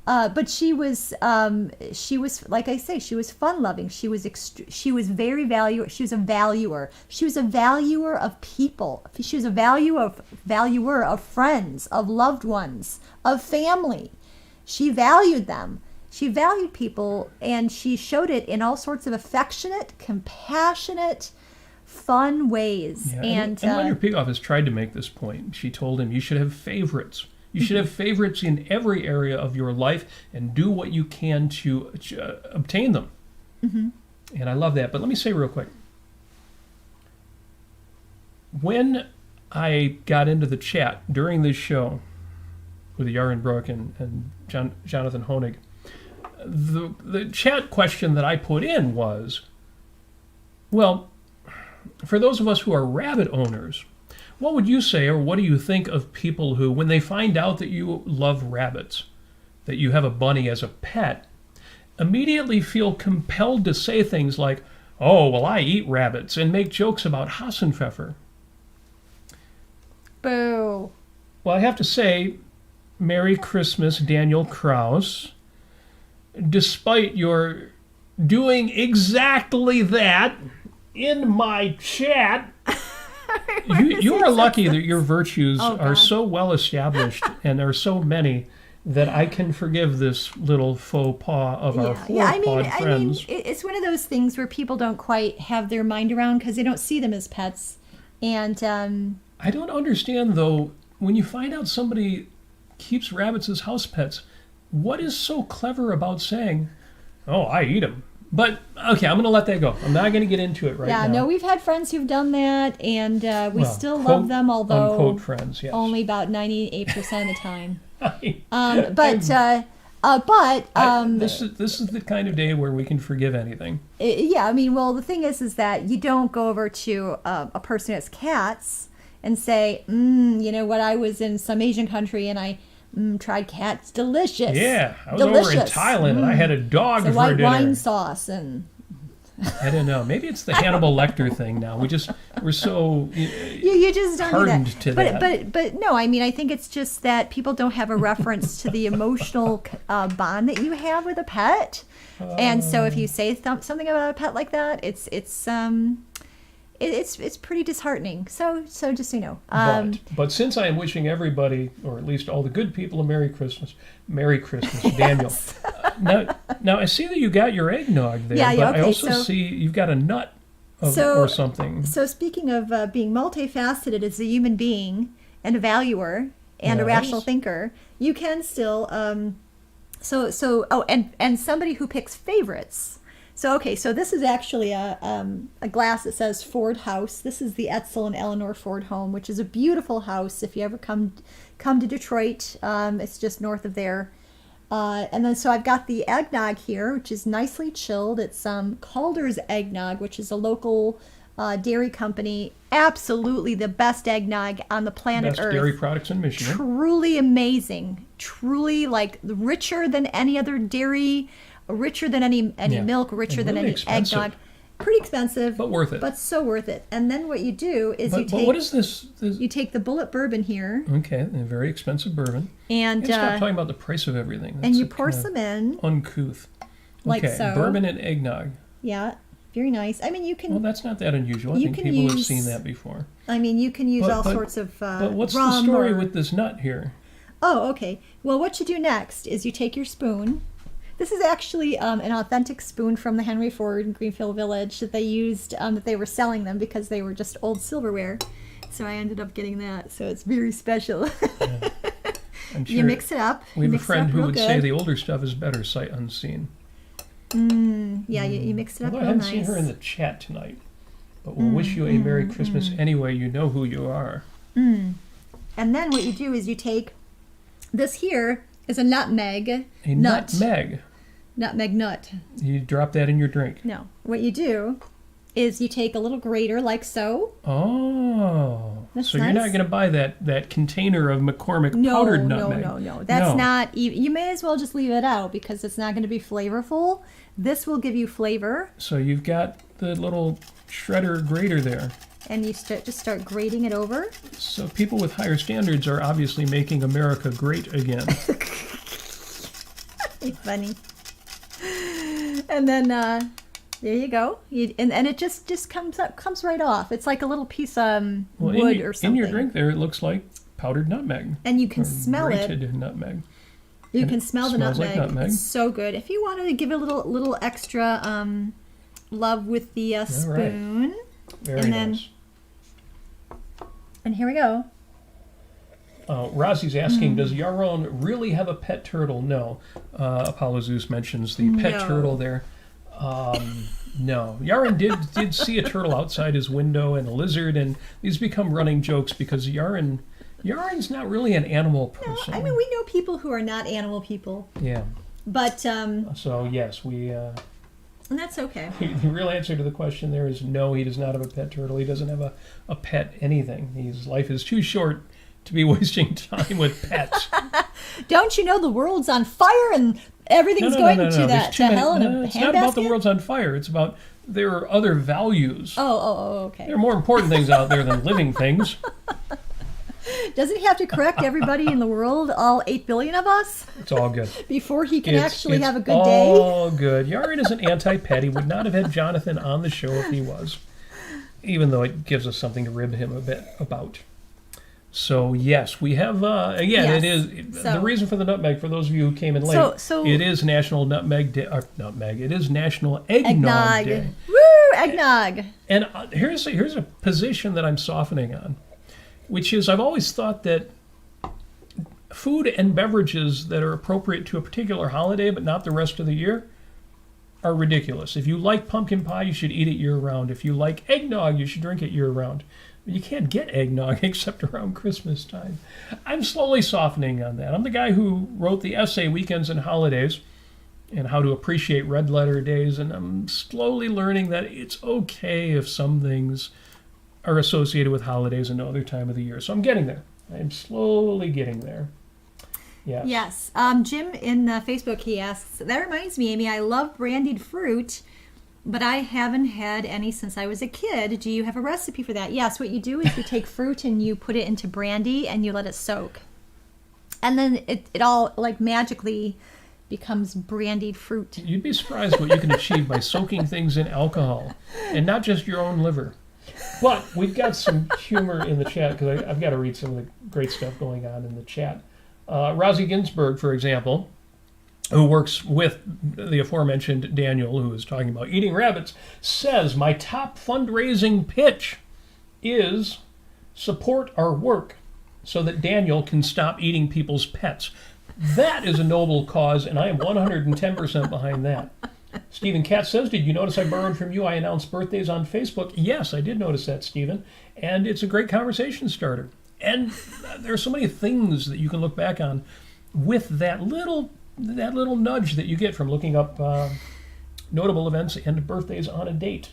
But she was like I say, she was fun-loving. She was very She was a valuer. She was a valuer of people. She was a valuer of friends, of loved ones, of family. She valued them. She valued people, and she showed it in all sorts of affectionate, compassionate, fun ways. Yeah, And Leonard Peikoff has tried to make this point. She told him, you should have favorites. You should have favorites in every area of your life and do what you can to obtain them. Mm-hmm. And I love that. But let me say real quick. When I got into the chat during this show with Yaron Brook and Jonathan Honig, the chat question that I put in was, well, for those of us who are rabbit owners, what would you say, or what do you think of people who, when they find out that you love rabbits, that you have a bunny as a pet, immediately feel compelled to say things like, oh, well, I eat rabbits, and make jokes about Hassenpfeffer? Boo. Well, I have to say, Merry Christmas, Daniel Kraus. Despite your doing exactly that in my chat, you are lucky that your virtues are so well established and are so many that I can forgive this little faux pas of our four-pawed friends. I mean, it's one of those things where people don't quite have their mind around because they don't see them as pets. And I don't understand, though, when you find out somebody keeps rabbits as house pets, what is so clever about saying, oh, I eat them? But, okay, I'm going to let that go. I'm not going to get into it right now. Yeah, no, we've had friends who've done that, and we still love them, although unquote friends, yes. Only about 98% of the time. This is the kind of day where we can forgive anything. Yeah, I mean, well, the thing is that you don't go over to a person who has cats and say, you know what, I was in some Asian country and I tried cats, delicious. Yeah, I was over in Thailand and I had a dog for white dinner. Wine sauce and... I don't know. Maybe it's the Hannibal Lecter thing now. We're so you just don't hardened do to that. that. But no, I mean, I think it's just that people don't have a reference to the emotional bond that you have with a pet. And so if you say something about a pet like that, it's pretty disheartening. So just so you know. But since I am wishing everybody, or at least all the good people, a Merry Christmas, Daniel. Yes. Now I see that you got your eggnog there, yeah, but okay, I also see you've got a nut or something. So speaking of being multifaceted as a human being and a valuer and a rational thinker, you can still and somebody who picks favorites. So this is actually a glass that says Ford House. This is the Etzel and Eleanor Ford home, which is a beautiful house. If you ever come to Detroit, it's just north of there. And then so I've got the eggnog here, which is nicely chilled. It's Calder's Eggnog, which is a local dairy company. Absolutely the best eggnog on the planet Earth. Best dairy products in Michigan. Truly amazing. Truly like richer than any other dairy. Richer than any milk, richer than any eggnog. Pretty expensive, but worth it. But so worth it. And then what you do is but what is this? You take the bullet bourbon here. Okay, a very expensive bourbon. And stop talking about the price of everything. That's and you pour some in. Uncouth. Like okay, so. Bourbon and eggnog. Yeah, very nice. I mean, you can. Well, that's not that unusual. I think people have seen that before. I mean, you can use all sorts of but what's rum the story with this nut here? Oh, okay. Well, what you do next is you take your spoon. This is actually an authentic spoon from the Henry Ford in Greenfield Village that they used, that they were selling them because they were just old silverware. So I ended up getting that. So it's very special. Yeah. Sure you mix it up. We have a friend who would say the older stuff is better sight unseen. Yeah, you mix it up real nice. I haven't seen her in the chat tonight. But we'll wish you a Merry Christmas anyway. You know who you are. And then what you do is you take this here. Is a nutmeg. A nutmeg. Nutmeg nut. You drop that in your drink. No. What you do is you take a little grater like so. Oh. That's so nice. You're not going to buy that container of McCormick powdered nutmeg. No. That's not. You may as well just leave it out because it's not going to be flavorful. This will give you flavor. So you've got the little shredder grater there. And you just start grating it over. So people with higher standards are obviously making America great again. Funny. And then there you go. And it just comes right off. It's like a little piece of wood or something. In your drink there, it looks like powdered nutmeg. And you can smell it. Grated nutmeg. You can smell the nutmeg. Like nutmeg. It's so good. If you wanted to give it a little extra love with the spoon. Right. Very nice. And here we go. Rosie's asking, does Yaron really have a pet turtle? No. Apollo Zeus mentions the pet turtle there. No. Yaron did see a turtle outside his window and a lizard, and these become running jokes because Yaron's not really an animal person. No, I mean, we know people who are not animal people. Yeah. But, so, yes, and that's okay. The real answer to the question there is no, he does not have a pet turtle. He doesn't have a pet anything. His life is too short to be wasting time with pets. Don't you know the world's on fire and everything's going to hell in a handbasket? It's not about the world's on fire. It's about there are other values. Oh, okay. There are more important things out there than living things. Doesn't he have to correct everybody in the world, all 8 billion of us? It's all good. Before he can actually have a good day? All good. Yaron is an anti-pet. He would not have had Jonathan on the show if he was, even though it gives us something to rib him a bit about. So, yes, we have, it is, the reason for the nutmeg, for those of you who came in late, it is National Nutmeg Day, it is National Eggnog Day. Woo, eggnog! And here's a position that I'm softening on, which is I've always thought that food and beverages that are appropriate to a particular holiday but not the rest of the year are ridiculous. If you like pumpkin pie, you should eat it year-round. If you like eggnog, you should drink it year-round. You can't get eggnog except around Christmas time. I'm slowly softening on that. I'm the guy who wrote the essay Weekends and Holidays and How to Appreciate Red Letter Days, and I'm slowly learning that it's okay if some things are associated with holidays and no other time of the year. So I'm getting there. I'm slowly getting there. Yes. Yes. Jim in Facebook, he asks, that reminds me, Amy, I love brandied fruit, but I haven't had any since I was a kid. Do you have a recipe for that? Yes, what you do is you take fruit and you put it into brandy and you let it soak. And then it all like magically becomes brandied fruit. You'd be surprised what you can achieve by soaking things in alcohol and not just your own liver. But we've got some humor in the chat because I've got to read some of the great stuff going on in the chat. Rosie Ginsburg, for example, who works with the aforementioned Daniel, who is talking about eating rabbits, says, my top fundraising pitch is support our work so that Daniel can stop eating people's pets. That is a noble cause, and I am 110% behind that. Stephen Katz says, did you notice I borrowed from you? I announced birthdays on Facebook. Yes, I did notice that, Stephen, and it's a great conversation starter. And there are so many things that you can look back on with that little nudge that you get from looking up notable events and birthdays on a date.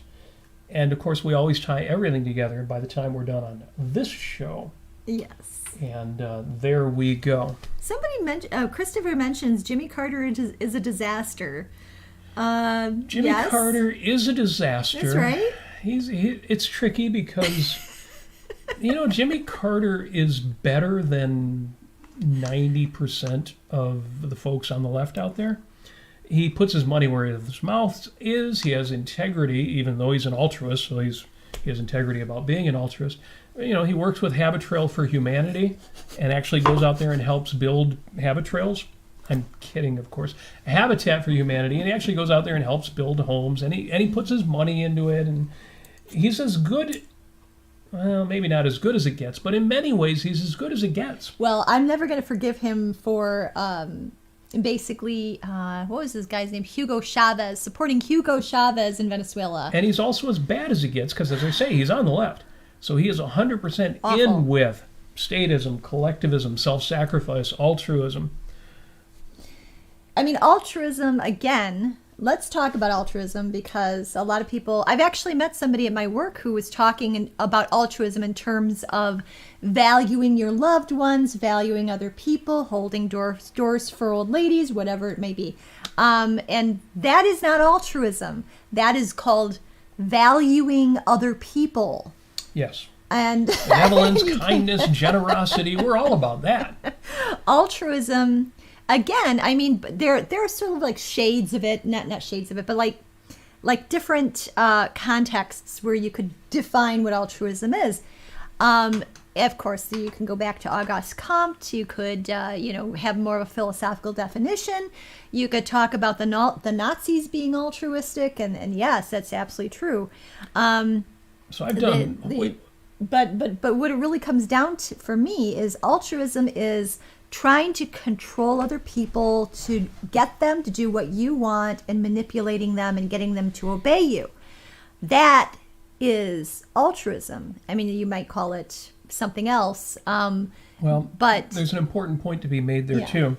And, of course, we always tie everything together by the time we're done on this show. Yes. And there we go. Somebody mentioned, Christopher mentions Jimmy Carter is a disaster. Jimmy Carter is a disaster. That's right. It's tricky because, Jimmy Carter is better than 90% of the folks on the left out there. He puts his money where his mouth is. He has integrity, even though he's an altruist, so he has integrity about being an altruist. He works with Habit Trail for Humanity and actually goes out there and helps build habit trails. I'm kidding, of course. Habitat for Humanity, and he actually goes out there and helps build homes, and he puts his money into it, and he's as good. Well, maybe not as good as it gets, but in many ways, he's as good as it gets. Well, I'm never going to forgive him for basically, what was this guy's name? Hugo Chavez, supporting Hugo Chavez in Venezuela. And he's also as bad as it gets, because as I say, he's on the left. So he is 100% Awful. In with statism, collectivism, self-sacrifice, altruism. I mean, altruism, again, let's talk about altruism because a lot of people, I've actually met somebody at my work who was talking about altruism in terms of valuing your loved ones, valuing other people, holding doors for old ladies, whatever it may be. And that is not altruism. That is called valuing other people. Yes. And benevolence, kindness, generosity, we're all about that. Altruism, again, I mean, there are sort of like shades of it, not shades of it, but like different contexts where you could define what altruism is. Of course, you can go back to Auguste Comte. You could, have more of a philosophical definition. You could talk about the Nazis being altruistic, and yes, that's absolutely true. So I've done. But what it really comes down to for me is altruism is trying to control other people to get them to do what you want and manipulating them and getting them to obey you. That is altruism. I mean, you might call it something else. But there's an important point to be made there too.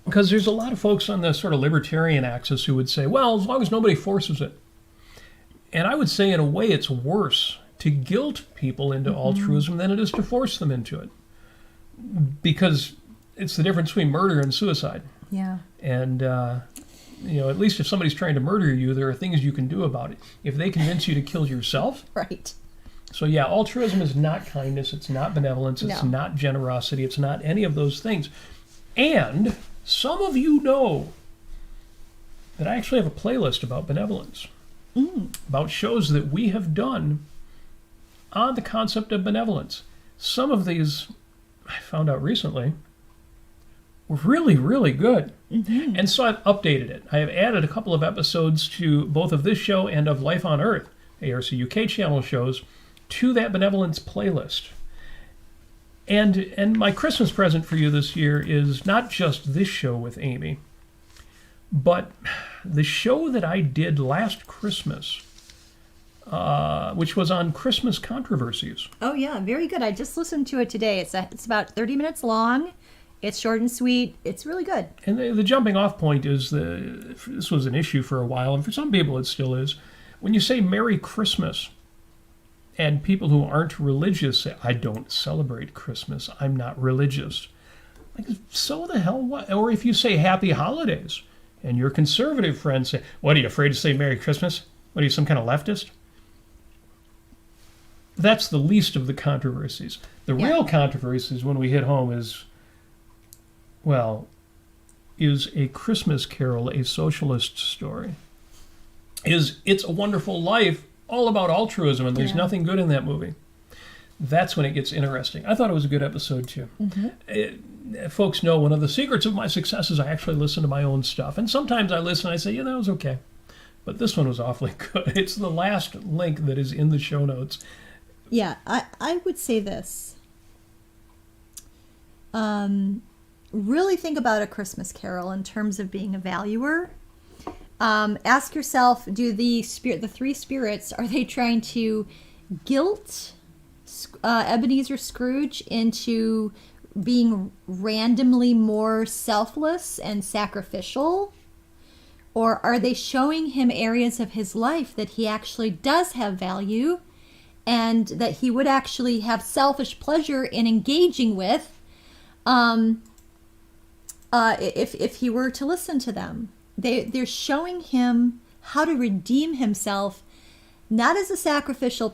Because there's a lot of folks on the sort of libertarian axis who would say, well, as long as nobody forces it. And I would say in a way it's worse to guilt people into altruism than it is to force them into it. Because it's the difference between murder and suicide. Yeah. And, at least if somebody's trying to murder you, there are things you can do about it. If they convince you to kill yourself. Right. So yeah, altruism is not kindness, it's not benevolence, it's not generosity, it's not any of those things. And some of you know that I actually have a playlist about benevolence, about shows that we have done on the concept of benevolence. Some of these, I found out recently, were really, really good. And so I've updated it. I have added a couple of episodes to both of this show and of Life on Earth, ARC UK channel shows, to that benevolence playlist. And my Christmas present for you this year is not just this show with Amy, but the show that I did last Christmas, which was on Christmas controversies. Oh yeah, very good. I just listened to it today. It's about 30 minutes long. It's short and sweet. It's really good. And the jumping off point is this was an issue for a while, and for some people it still is. When you say Merry Christmas, and people who aren't religious say, I don't celebrate Christmas, I'm not religious. Like, so the hell what? Or if you say Happy Holidays, and your conservative friends say, what, are you afraid to say Merry Christmas? What, are you some kind of leftist? That's the least of the controversies. The real controversies when we hit home is, well, is A Christmas Carol a socialist story? Is It's a Wonderful Life all about altruism, and there's nothing good in that movie? That's when it gets interesting. I thought it was a good episode, too. Folks know one of the secrets of my success is I actually listen to my own stuff. And sometimes I listen and I say, yeah, that was okay. But this one was awfully good. It's the last link that is in the show notes. Yeah, I would say this. Really think about A Christmas Carol in terms of being a valuer. Ask yourself, do the three spirits, are they trying to guilt Ebenezer Scrooge into being randomly more selfless and sacrificial? Or are they showing him areas of his life that he actually does have value and that he would actually have selfish pleasure in engaging with if he were to listen to them? They're showing him how to redeem himself, not as a sacrificial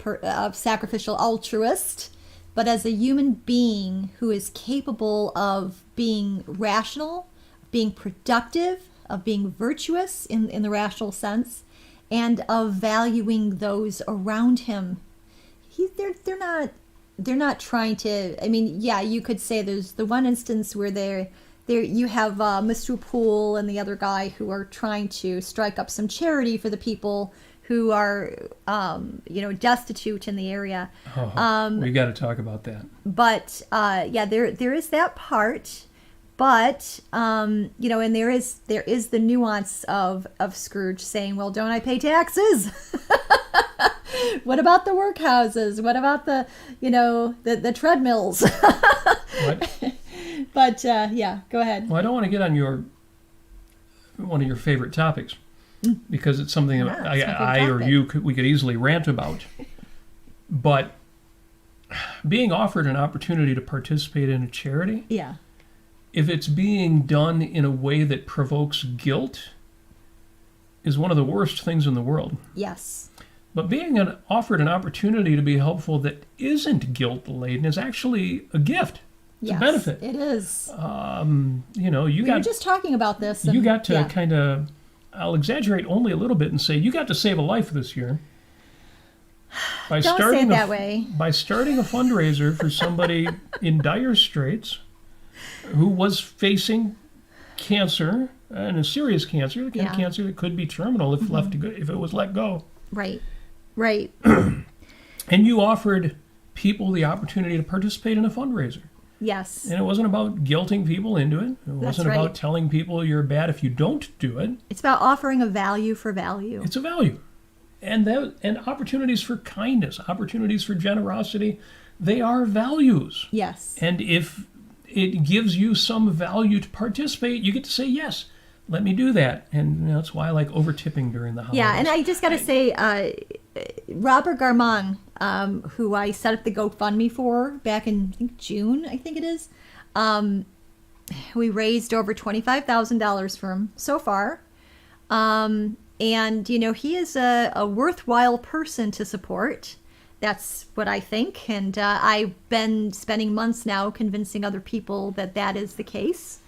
altruist, but as a human being who is capable of being rational, being productive, of being virtuous in the rational sense, and of valuing those around him. They're not trying to. I mean, yeah, you could say there's the one instance where there you have Mr. Poole and the other guy who are trying to strike up some charity for the people who are, destitute in the area. We got to talk about that. But there is that part. But and there is the nuance of Scrooge saying, "Well, don't I pay taxes? What about the workhouses? What about the the treadmills?" What? But go ahead. Well, I don't want to get on one of your favorite topics because it's something that I or you we could easily rant about. But being offered an opportunity to participate in a charity, if it's being done in a way that provokes guilt, is one of the worst things in the world. Yes. But being offered an opportunity to be helpful that isn't guilt-laden is actually a gift. It's a benefit. It is. We were just talking about this. You got to kind of, I'll exaggerate only a little bit and say, you got to save a life this year. By Don't say it that way. By starting a fundraiser for somebody in dire straits who was facing cancer, and a serious cancer, cancer that could be terminal if left to go, if it was let go. Right. And you offered people the opportunity to participate in a fundraiser. Yes. And it wasn't about guilting people into it. It wasn't right. about telling people you're bad if you don't do it. It's about offering a value for value. It's a value. And opportunities for kindness, opportunities for generosity, they are values. Yes. And if it gives you some value to participate, you get to say, yes, let me do that. And that's why I like over-tipping during the holidays. Yeah, and I just got to say, Robert Garmon, who I set up the GoFundMe for back in, I think, June, I think it is, we raised over $25,000 for him so far. And, he is a worthwhile person to support. That's what I think. And I've been spending months now convincing other people that is the case.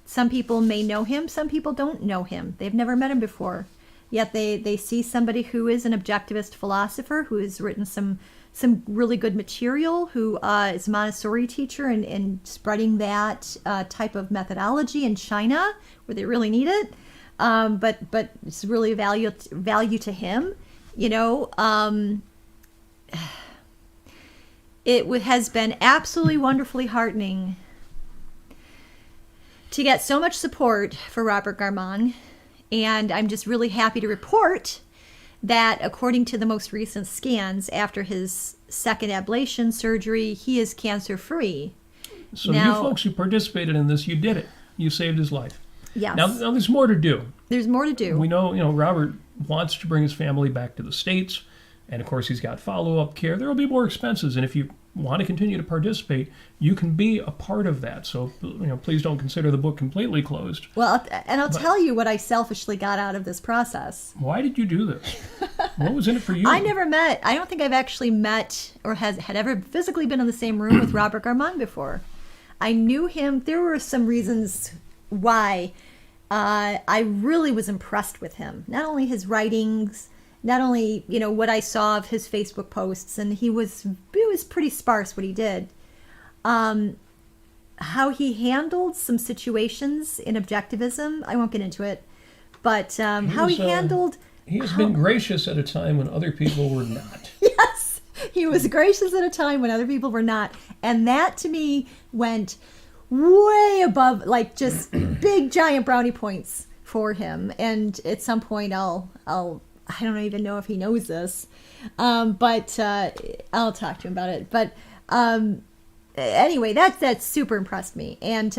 Some people may know him. Some people don't know him. They've never met him before. Yet they see somebody who is an objectivist philosopher, who has written some really good material, who is a Montessori teacher and spreading that type of methodology in China where they really need it. But it's really value to him. It has been absolutely wonderfully heartening to get so much support for Robert Garmon. And I'm just really happy to report that according to the most recent scans after his second ablation surgery, he is cancer-free. So you folks who participated in this, you did it. You saved his life. Yes. Now there's more to do. There's more to do. We know, Robert wants to bring his family back to the States. And of course, he's got follow-up care. There will be more expenses. And if you want to continue to participate, you can be a part of that. So, please don't consider the book completely closed. Well, I'll tell you what I selfishly got out of this process. Why did you do this? What was in it for you? I don't think I've actually met or had ever physically been in the same room with Robert Garmon before. I knew him. There were some reasons why I really was impressed with him. Not only his writings, not only, what I saw of his Facebook posts, and it was pretty sparse what he did. How he handled some situations in objectivism, I won't get into it, but He has been gracious at a time when other people were not. Yes, he was gracious at a time when other people were not. And that, to me, went way above, just big, giant brownie points for him. And at some point, I don't even know if he knows this, but I'll talk to him about it. But anyway, that super impressed me. And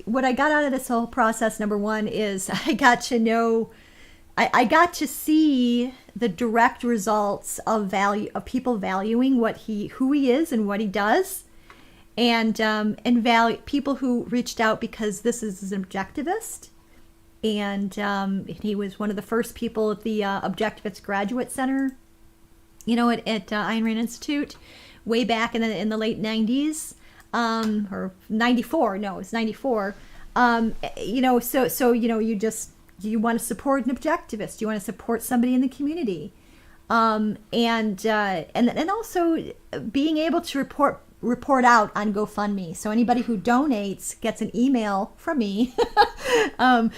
what I got out of this whole process, number one, is I got to see the direct results of people valuing who he is and what he does, and value people who reached out because this is an objectivist. And he was one of the first people at the Objectivists Graduate Center, at Ayn Rand Institute, way back in the late 90s, or 94. No, it was 94. You want to support an objectivist. You want to support somebody in the community, and also being able to report out on GoFundMe. So anybody who donates gets an email from me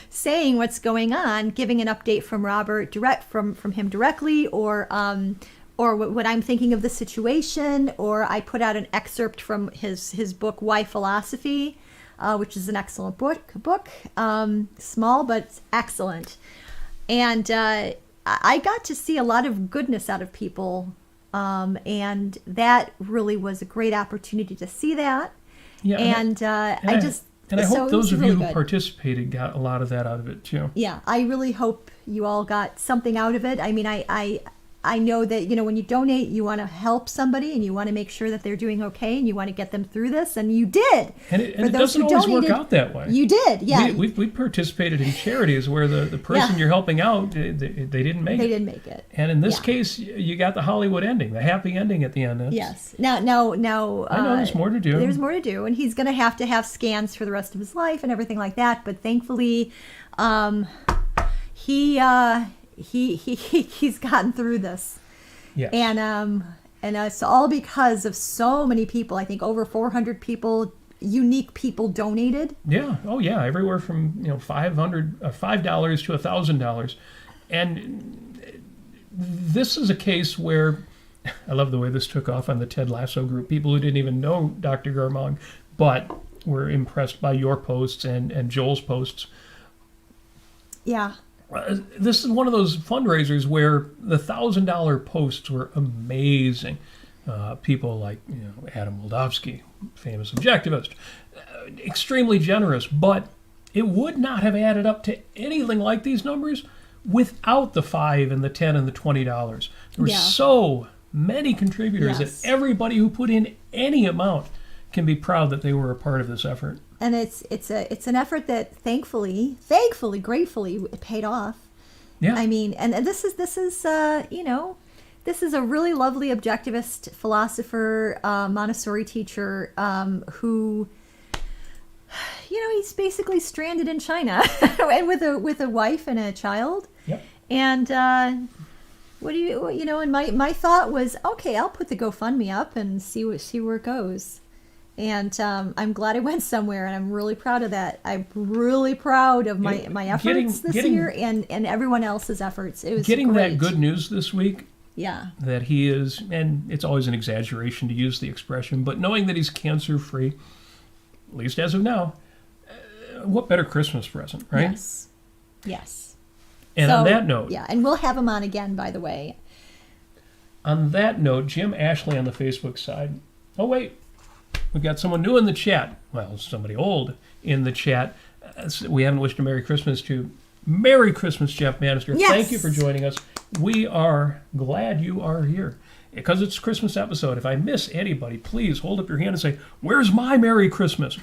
saying what's going on, giving an update from Robert from him directly, or what I'm thinking of the situation, or I put out an excerpt from his book Why Philosophy, which is an excellent book, small but excellent. And I got to see a lot of goodness out of people. And that really was a great opportunity to see that. Yeah, I hope those of you who participated got a lot of that out of it too. Yeah, I really hope you all got something out of it. I mean, I know that, when you donate, you want to help somebody and you want to make sure that they're doing okay and you want to get them through this, and you did. And it doesn't always work out that way. You did, yeah. We participated in charities where the person you're helping out, they didn't make it. They didn't make it. And in this case, you got the Hollywood ending, the happy ending at the end. Yes. Now. I know there's more to do. There's more to do, and he's going to have scans for the rest of his life and everything like that. But thankfully, he's gotten through this. Yes. And it's all because of so many people. I think over 400 people, unique people, donated. Yeah. Oh, yeah. Everywhere from $5 to $1,000, and this is a case where I love the way this took off on the Ted Lasso group. People who didn't even know Dr. Garmong, but were impressed by your posts and Joel's posts. Yeah. This is one of those fundraisers where the $1,000 posts were amazing. People like Adam Wildovsky, famous objectivist, extremely generous, but it would not have added up to anything like these numbers without the $5 and the $10 and the $20. There were so many contributors that everybody who put in any amount can be proud that they were a part of this effort. And it's an effort that thankfully, gratefully, it paid off. Yeah. I mean, and this is this is a really lovely objectivist philosopher, Montessori teacher, who, he's basically stranded in China and with a wife and a child. Yep. And and my thought was, okay, I'll put the GoFundMe up and see where it goes. And I'm glad it went somewhere, and I'm really proud of that. I'm really proud of my efforts this year and everyone else's efferts. It was getting great. that good news this week. Yeah. That he is, and it's always an exaggeration to use the expression, but knowing that he's cancer-free, at least as of now, what better Christmas present, right? Yes. And on that note... Yeah, and we'll have him on again, by the way. On that note, Jim Ashley on the Facebook side. Oh, wait. We've got someone new in the chat. Well, somebody old in the chat. We haven't wished a Merry Christmas to. Merry Christmas, Jeff Bannister. Yes. Thank you for joining us. We are glad you are here. Because it's a Christmas episode. If I miss anybody, please hold up your hand and say, where's my Merry Christmas?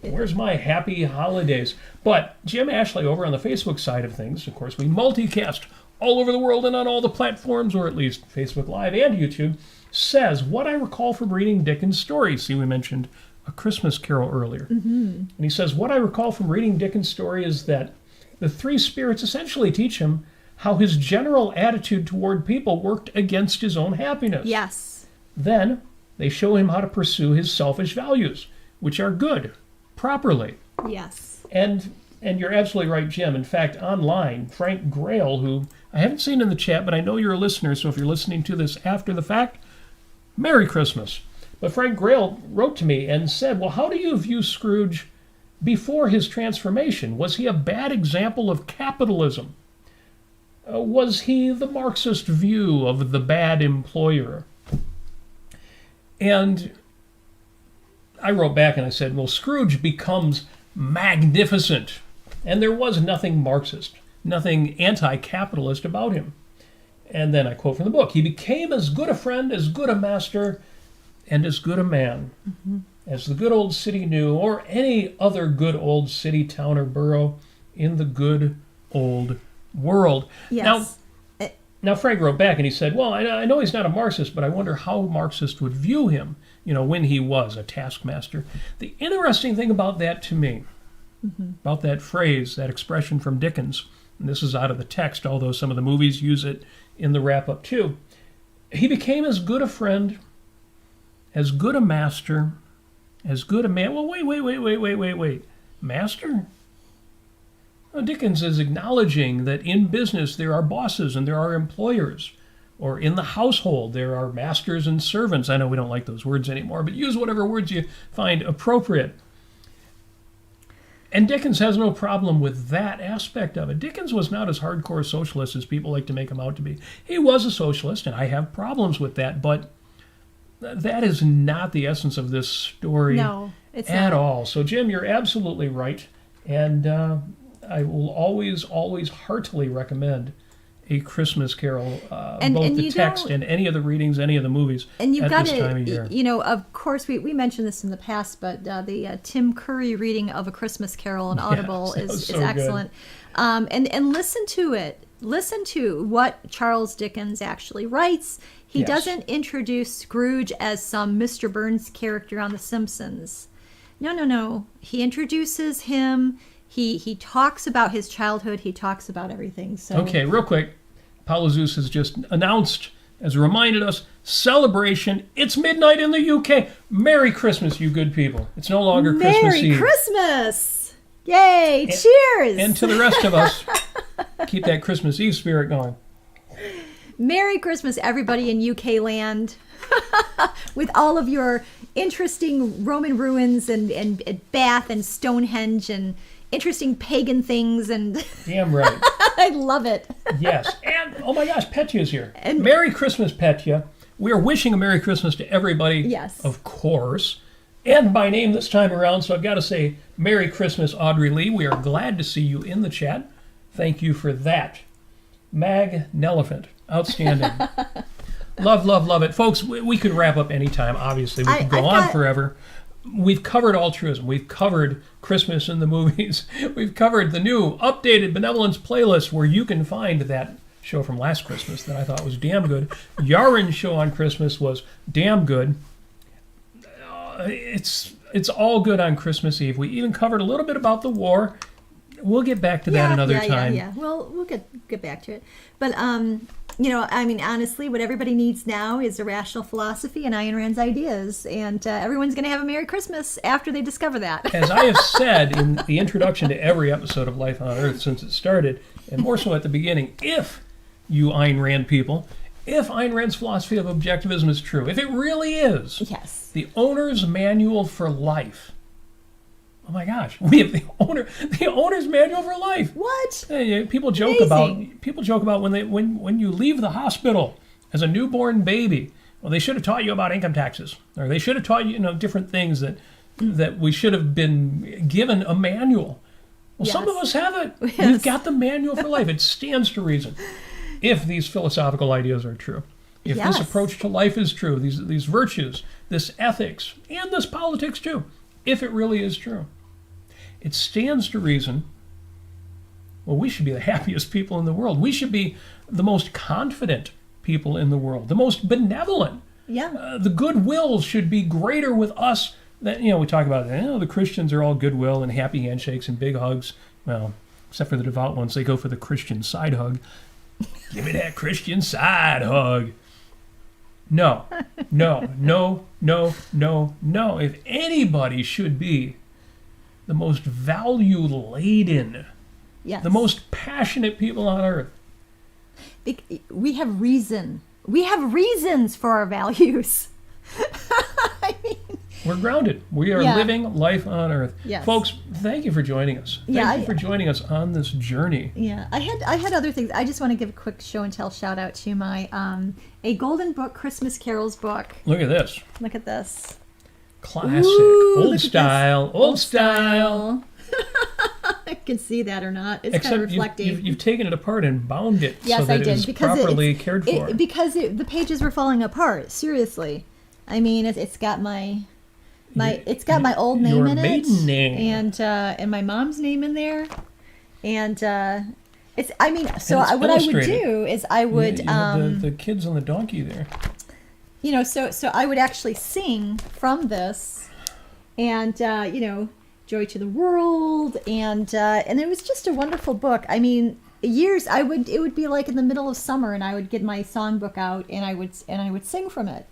Where's my happy holidays? But Jim Ashley over on the Facebook side of things, of course, we multicast all over the world and on all the platforms, or at least Facebook Live and YouTube, says, what I recall from reading Dickens' stories. See, we mentioned A Christmas Carol earlier. Mm-hmm. And he says, what I recall from reading Dickens' story is that the three spirits essentially teach him how his general attitude toward people worked against his own happiness. Yes. Then they show him how to pursue his selfish values, which are good, properly. Yes. And you're absolutely right, Jim. In fact, online, Frank Grail, who I haven't seen in the chat, but I know you're a listener, so if you're listening to this after the fact, Merry Christmas. But Frank Grail wrote to me and said, well, how do you view Scrooge before his transformation? Was he a bad example of capitalism? Was he the Marxist view of the bad employer? And I wrote back and I said, well, Scrooge becomes magnificent. And there was nothing Marxist, nothing anti-capitalist about him. And then I quote from the book, he became as good a friend, as good a master, and as good a man as the good old city knew, or any other good old city, town, or borough in the good old world. Yes. Now Frank wrote back and he said, well, I know he's not a Marxist, but I wonder how Marxists would view him, when he was a taskmaster. The interesting thing about that to me, about that phrase, that expression from Dickens, and this is out of the text, although some of the movies use it in the wrap-up too, he became as good a friend, as good a master, as good a man. Well, wait. Master? Dickens is acknowledging that in business there are bosses and there are employers, or in the household there are masters and servants. I know we don't like those words anymore, but use whatever words you find appropriate. And Dickens has no problem with that aspect of it. Dickens was not as hardcore a socialist as people like to make him out to be. He was a socialist, and I have problems with that, but that is not the essence of this story at all. So, Jim, you're absolutely right, and I will always heartily recommend A Christmas Carol, both the text and any of the readings, any of the movies and you've at got this time of year. Of course, we mentioned this in the past, but the Tim Curry reading of A Christmas Carol on Audible is so excellent. And listen to it. Listen to what Charles Dickens actually writes. He doesn't introduce Scrooge as some Mr. Burns character on The Simpsons. No. He introduces him. He talks about his childhood. He talks about everything. So okay, real quick. Paulo Zeus has just announced, has reminded us, celebration. It's midnight in the UK. Merry Christmas, you good people. It's no longer Christmas Eve. Merry Christmas! Yay! Cheers! And to the rest of us, keep that Christmas Eve spirit going. Merry Christmas, everybody in UK land, with all of your interesting Roman ruins and Bath and Stonehenge and interesting pagan things. And Damn right. I love it. Yes. And, oh my gosh, Petya's here. And Merry Christmas, Petya. We are wishing a Merry Christmas to everybody. Yes. Of course. And by name this time around, so I've got to say Merry Christmas, Audrey Lee. We are glad to see you in the chat. Thank you for that. Mag-Nelephant. Outstanding. Love, love, love it. Folks, we could wrap up anytime, obviously. We could go on forever. We've covered altruism. We've covered Christmas in the movies. We've covered the new updated Benevolence playlist where you can find that show from last Christmas that I thought was damn good. Yaren's show on Christmas was damn good. It's all good on Christmas Eve. We even covered a little bit about the war. We'll get back to that another time. Yeah. We'll get back to it. But I mean, honestly, what everybody needs now is a rational philosophy and Ayn Rand's ideas, and everyone's going to have a Merry Christmas after they discover that. As I have said in the introduction to every episode of Life on Earth since it started, and more so at the beginning, if you Ayn Rand people, if Ayn Rand's philosophy of objectivism is true, if it really is, yes, the owner's manual for life. Oh my gosh, we have the owner's manual for life. What? People joke about when you leave the hospital as a newborn baby. Well, they should have taught you about income taxes, or they should have taught you, different things that we should have been given a manual. Well, some of us have it. Yes. We've got the manual for life. It stands to reason. If these philosophical ideas are true, if this approach to life is true, these virtues, this ethics, and this politics too, if it really is true, it stands to reason, well, we should be the happiest people in the world. We should be the most confident people in the world, the most benevolent. Yeah. The goodwill should be greater with us than, we talk about, the Christians are all goodwill and happy handshakes and big hugs. Well, except for the devout ones, they go for the Christian side hug. Give me that Christian side hug. No. If anybody should be the most value-laden, the most passionate people on earth. We have reason. We have reasons for our values. I mean, we're grounded. We are living life on earth. Yes. Folks, thank you for joining us. Thank you for joining us on this journey. Yeah, I had other things. I just want to give a quick show and tell shout out to my A Golden Book Christmas Carols book. Look at this. Look at this. Classic. Ooh, old style. I can see that or not. It's Except kind of reflective. you've taken it apart and bound it yes, so that I did, it is because properly cared for. The pages were falling apart. Seriously. I mean, it's got my old name in it, maiden name, and my mom's name in there, and what I would do is I would the kids on the donkey there. So I would actually sing from this, and Joy to the World, and it was just a wonderful book. I mean, it would be like in the middle of summer, and I would get my songbook out, and I would sing from it.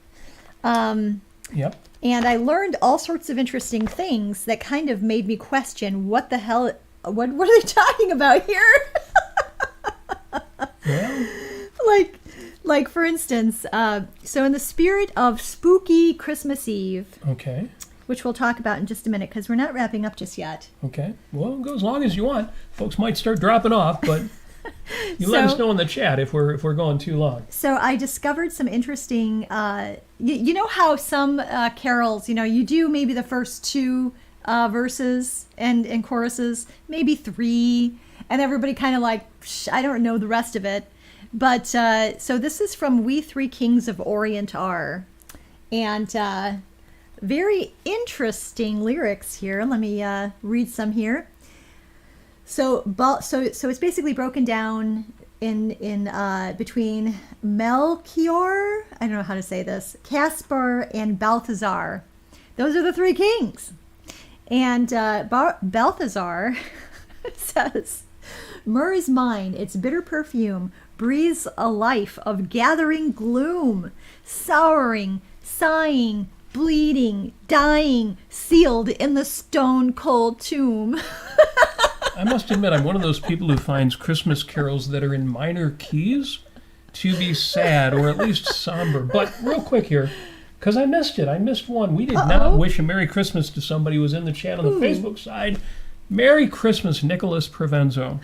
Yep. And I learned all sorts of interesting things that kind of made me question what the hell, what are they talking about here? Well, like for instance, so in the spirit of spooky Christmas Eve, okay, which we'll talk about in just a minute because we're not wrapping up just yet. Okay, well, go as long as you want. Folks might start dropping off, but let us know in the chat if we're going too long. So I discovered some interesting. You know how some carols, you do maybe the first two verses and choruses, maybe three, and everybody kind of like, I don't know the rest of it. But so this is from We Three Kings of Orient Are, and very interesting lyrics here. Let me read some here. So it's basically broken down in between Melchior, I don't know how to say this, Caspar, and Balthazar. Those are the three kings. And Balthazar says, "Myrrh is mine, its bitter perfume breathes a life of gathering gloom, souring, sighing, bleeding, dying, sealed in the stone-cold tomb." I must admit, I'm one of those people who finds Christmas carols that are in minor keys to be sad or at least somber. But real quick here, because I missed it. I missed one. We did not wish a Merry Christmas to somebody who was in the chat on the Facebook side. Merry Christmas, Nicholas Provenzo.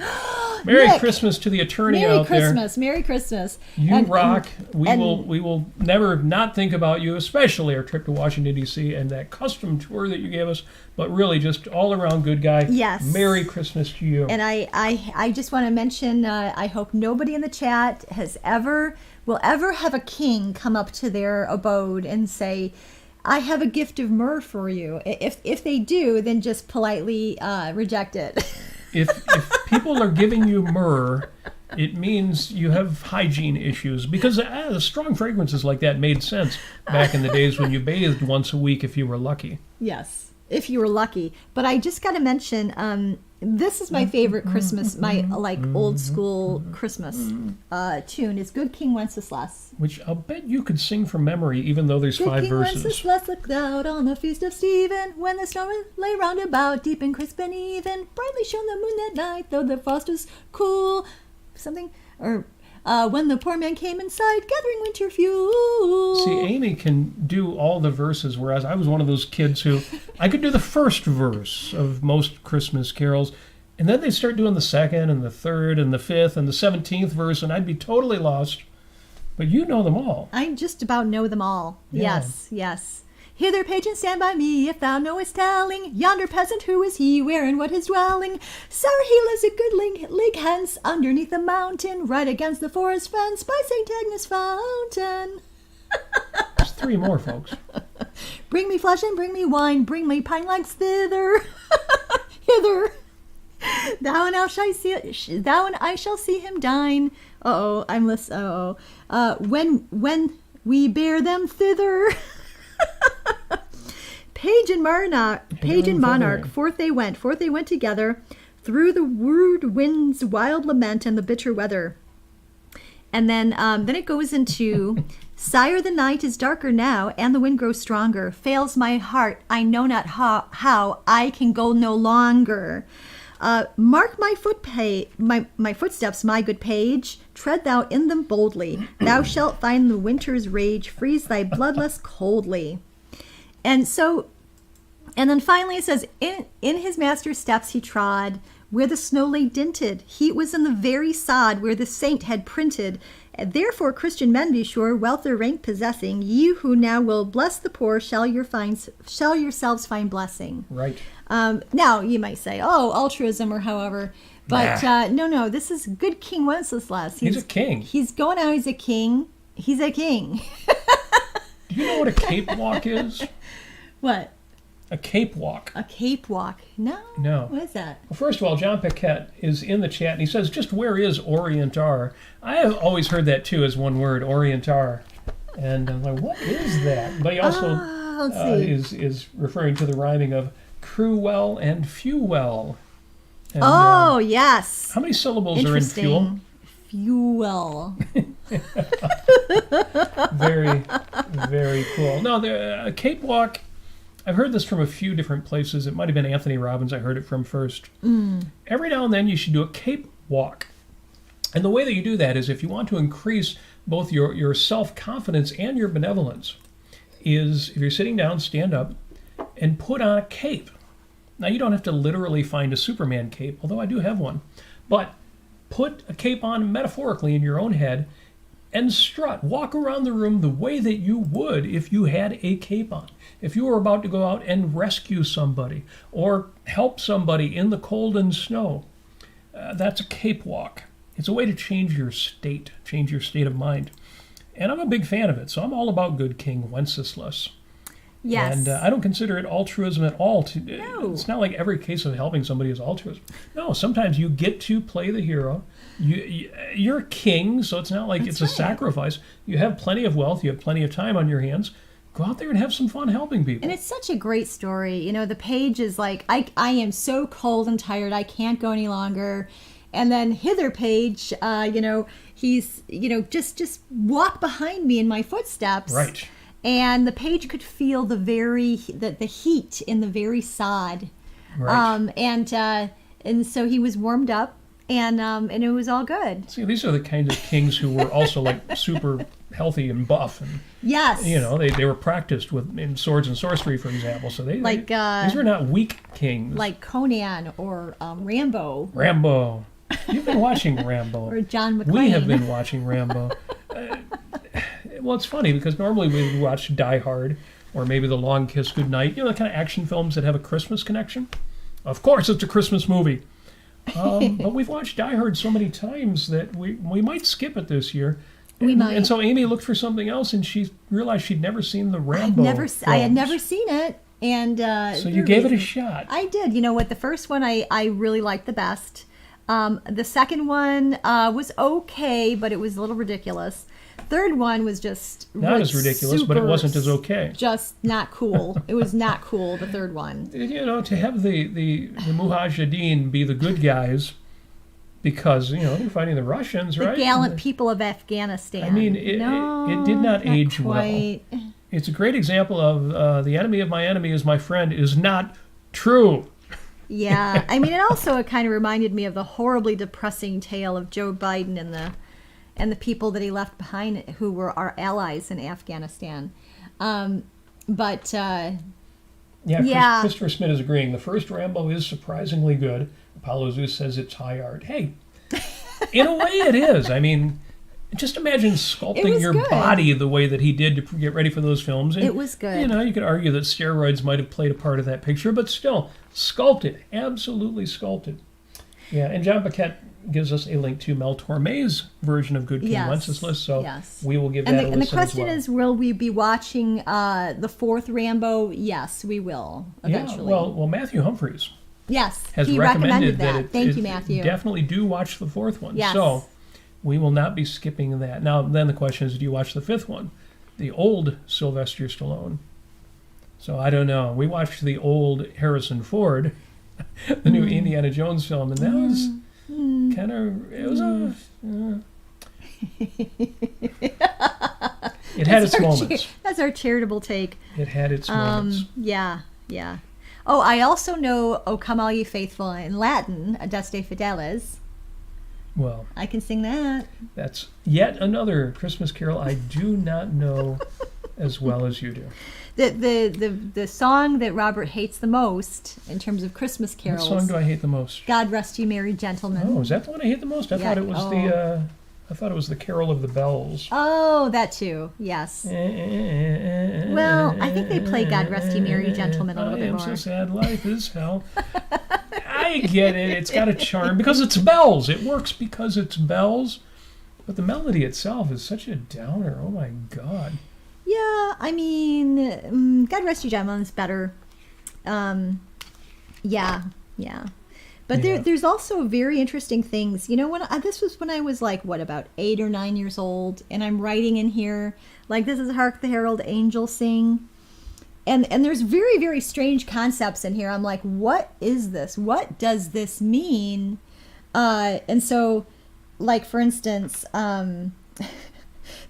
Merry Nick, Christmas to the attorney Merry out there. Merry Christmas. You rock. We will never not think about you, especially our trip to Washington, D.C. and that custom tour that you gave us, but really just all around good guy. Yes. Merry Christmas to you. And I just want to mention, I hope nobody in the chat will ever have a king come up to their abode and say, I have a gift of myrrh for you. If they do, then just politely reject it. If people are giving you myrrh, it means you have hygiene issues. Because the strong fragrances like that made sense back in the days when you bathed once a week if you were lucky. Yes, if you were lucky. But I just got to mention, this is my favorite Christmas, my old school Christmas tune is Good King Wenceslas. Which I'll bet you could sing from memory, even though there's 5 King verses. Wenceslas looked out on the feast of Stephen, when the snow lay round about, deep and crisp and even. Brightly shone the moon that night, though the frost was cool. Something, or when the poor man came inside, gathering winter fuel. See, Amy can do all the verses, whereas I was one of those kids who I could do the first verse of most Christmas carols, and then they'd start doing the second and the third and the fifth and the 17th verse, and I'd be totally lost. But you know them all. I just about know them all. Yeah. Yes. Hither, page, and stand by me, if thou knowest telling. Yonder peasant, who is he, where and what his dwelling? Sir, he lives a good league hence, underneath the mountain, right against the forest fence, by St. Agnes' fountain. There's 3 more, folks. Bring me flesh and bring me wine, bring me pine legs thither, hither. Thou and I shall see him dine. I'm listening. When we bear them thither. Page and monarch, forth they went together, through the rude wind's wild lament and the bitter weather. And then it goes into, Sire, the night is darker now, and the wind grows stronger. Fails my heart, I know not how I can go no longer. Mark my footsteps, my good page. Tread thou in them boldly. Thou shalt find the winter's rage freeze thy bloodless coldly. And then finally it says, in his master's steps he trod, where the snow lay dinted. Heat was in the very sod where the saint had printed. Therefore, Christian men, be sure, wealth or rank possessing, ye who now will bless the poor shall yourselves find blessing. Right. Now, you might say, altruism or however, but no, this is Good King Wenceslas. He's a king. He's going out, he's a king. He's a king. Do you know what a cape walk is? What? A cape walk. A cape walk? No. What is that? Well, first of all, John Paquette is in the chat, and he says, just where is Orientar? I have always heard that, too, as one word, Orientar. And I'm like, what is that? But he also is referring to the rhyming of cruel and fuel. And, yes. How many syllables are in fuel? Fuel. Very, very cool. No, a cape walk, I've heard this from a few different places. It might have been Anthony Robbins I heard it from first. Every now and then you should do a cape walk. And the way that you do that is if you want to increase both your self-confidence and your benevolence, is if you're sitting down, stand up and put on a cape. Now, you don't have to literally find a Superman cape, although I do have one. But put a cape on metaphorically in your own head and strut. Walk around the room the way that you would if you had a cape on. If you were about to go out and rescue somebody or help somebody in the cold and snow, that's a cape walk. It's a way to change your state of mind. And I'm a big fan of it, so I'm all about Good King Wenceslas. Yes. And I don't consider it altruism at all. No. It's not like every case of helping somebody is altruism. No, sometimes you get to play the hero. You're a king, so it's not like it's a sacrifice. You have plenty of wealth. You have plenty of time on your hands. Go out there and have some fun helping people. And it's such a great story. You know, the page is like, I am so cold and tired, I can't go any longer. And then hither page, he's, just walk behind me in my footsteps. Right. And the page could feel the heat in the very sod. Right. And so he was warmed up, and it was all good. See, these are the kinds of kings who were also like super healthy and buff, and Yes. they were practiced in swords and sorcery, for example. So these were not weak kings. Like Conan or Rambo. Rambo. You've been watching Rambo. Or John McClane. We have been watching Rambo. Well, it's funny because normally we would watch Die Hard or maybe The Long Kiss Goodnight, the kind of action films that have a Christmas connection. Of course, it's a Christmas movie. But we've watched Die Hard so many times that we might skip it this year. We might. And so Amy looked for something else, and she realized she'd never seen the Rambo I had never seen it. And so you gave it a shot. I did. You know what? The first one I really liked the best. The second one was okay, but it was a little ridiculous. Third one was just not as ridiculous, but it wasn't as okay. Just not cool. It was not cool. The third one. To have the Mujahideen be the good guys because they're fighting the Russians, right? The gallant people of Afghanistan. I mean, it did not age quite. Well. It's a great example of the enemy of my enemy is my friend is not true. Yeah, I mean, it kind of reminded me of the horribly depressing tale of Joe Biden and the people that he left behind who were our allies in Afghanistan. Christopher Smith is agreeing. The first Rambo is surprisingly good. Apollo Zeus says it's high art. Hey, in a way it is. I mean, just imagine sculpting your body the way that he did to get ready for those films. And, it was good. You could argue that steroids might have played a part of that picture, but still, sculpted, absolutely sculpted. Yeah, and John Paquette gives us a link to Mel Torme's version of Good King Wenceslas, so we will give that a listen. And the question is, will we be watching the fourth Rambo? Yes, we will, eventually. Yeah, well, Matthew Humphreys has he recommended that. Thank you, Matthew. Definitely do watch the fourth one. Yes. So we will not be skipping that. Now, then the question is, do you watch the fifth one? The old Sylvester Stallone. So I don't know. We watched the old Harrison Ford, the new Indiana Jones film, and that was kind of, it was it had its moments. That's our charitable take. It had its moments. Yeah. Oh, I also know O Come All Ye Faithful in Latin, Adeste Fideles. Well, I can sing that. That's yet another Christmas carol I do not know as well as you do. The song that Robert hates the most in terms of Christmas carols. What song do I hate the most? God Rest Ye Merry Gentlemen. Oh, is that the one I hate the most? I thought it was the Carol of the Bells. Oh, that too. Yes. Well, I think they play God Rest Ye Merry Gentlemen a little bit more. I am so sad, life is hell. I get it. It's got a charm because it's bells. It works because it's bells. But the melody itself is such a downer. Oh my God. Yeah, I mean, God Rest You Gentlemen is better. Yeah. But there's also very interesting things. This was when I was like, about 8 or 9 years old, and I'm writing in here, like, this is Hark the Herald Angels Sing. And there's very, very strange concepts in here. I'm like, what is this? What does this mean? And so, like, for instance,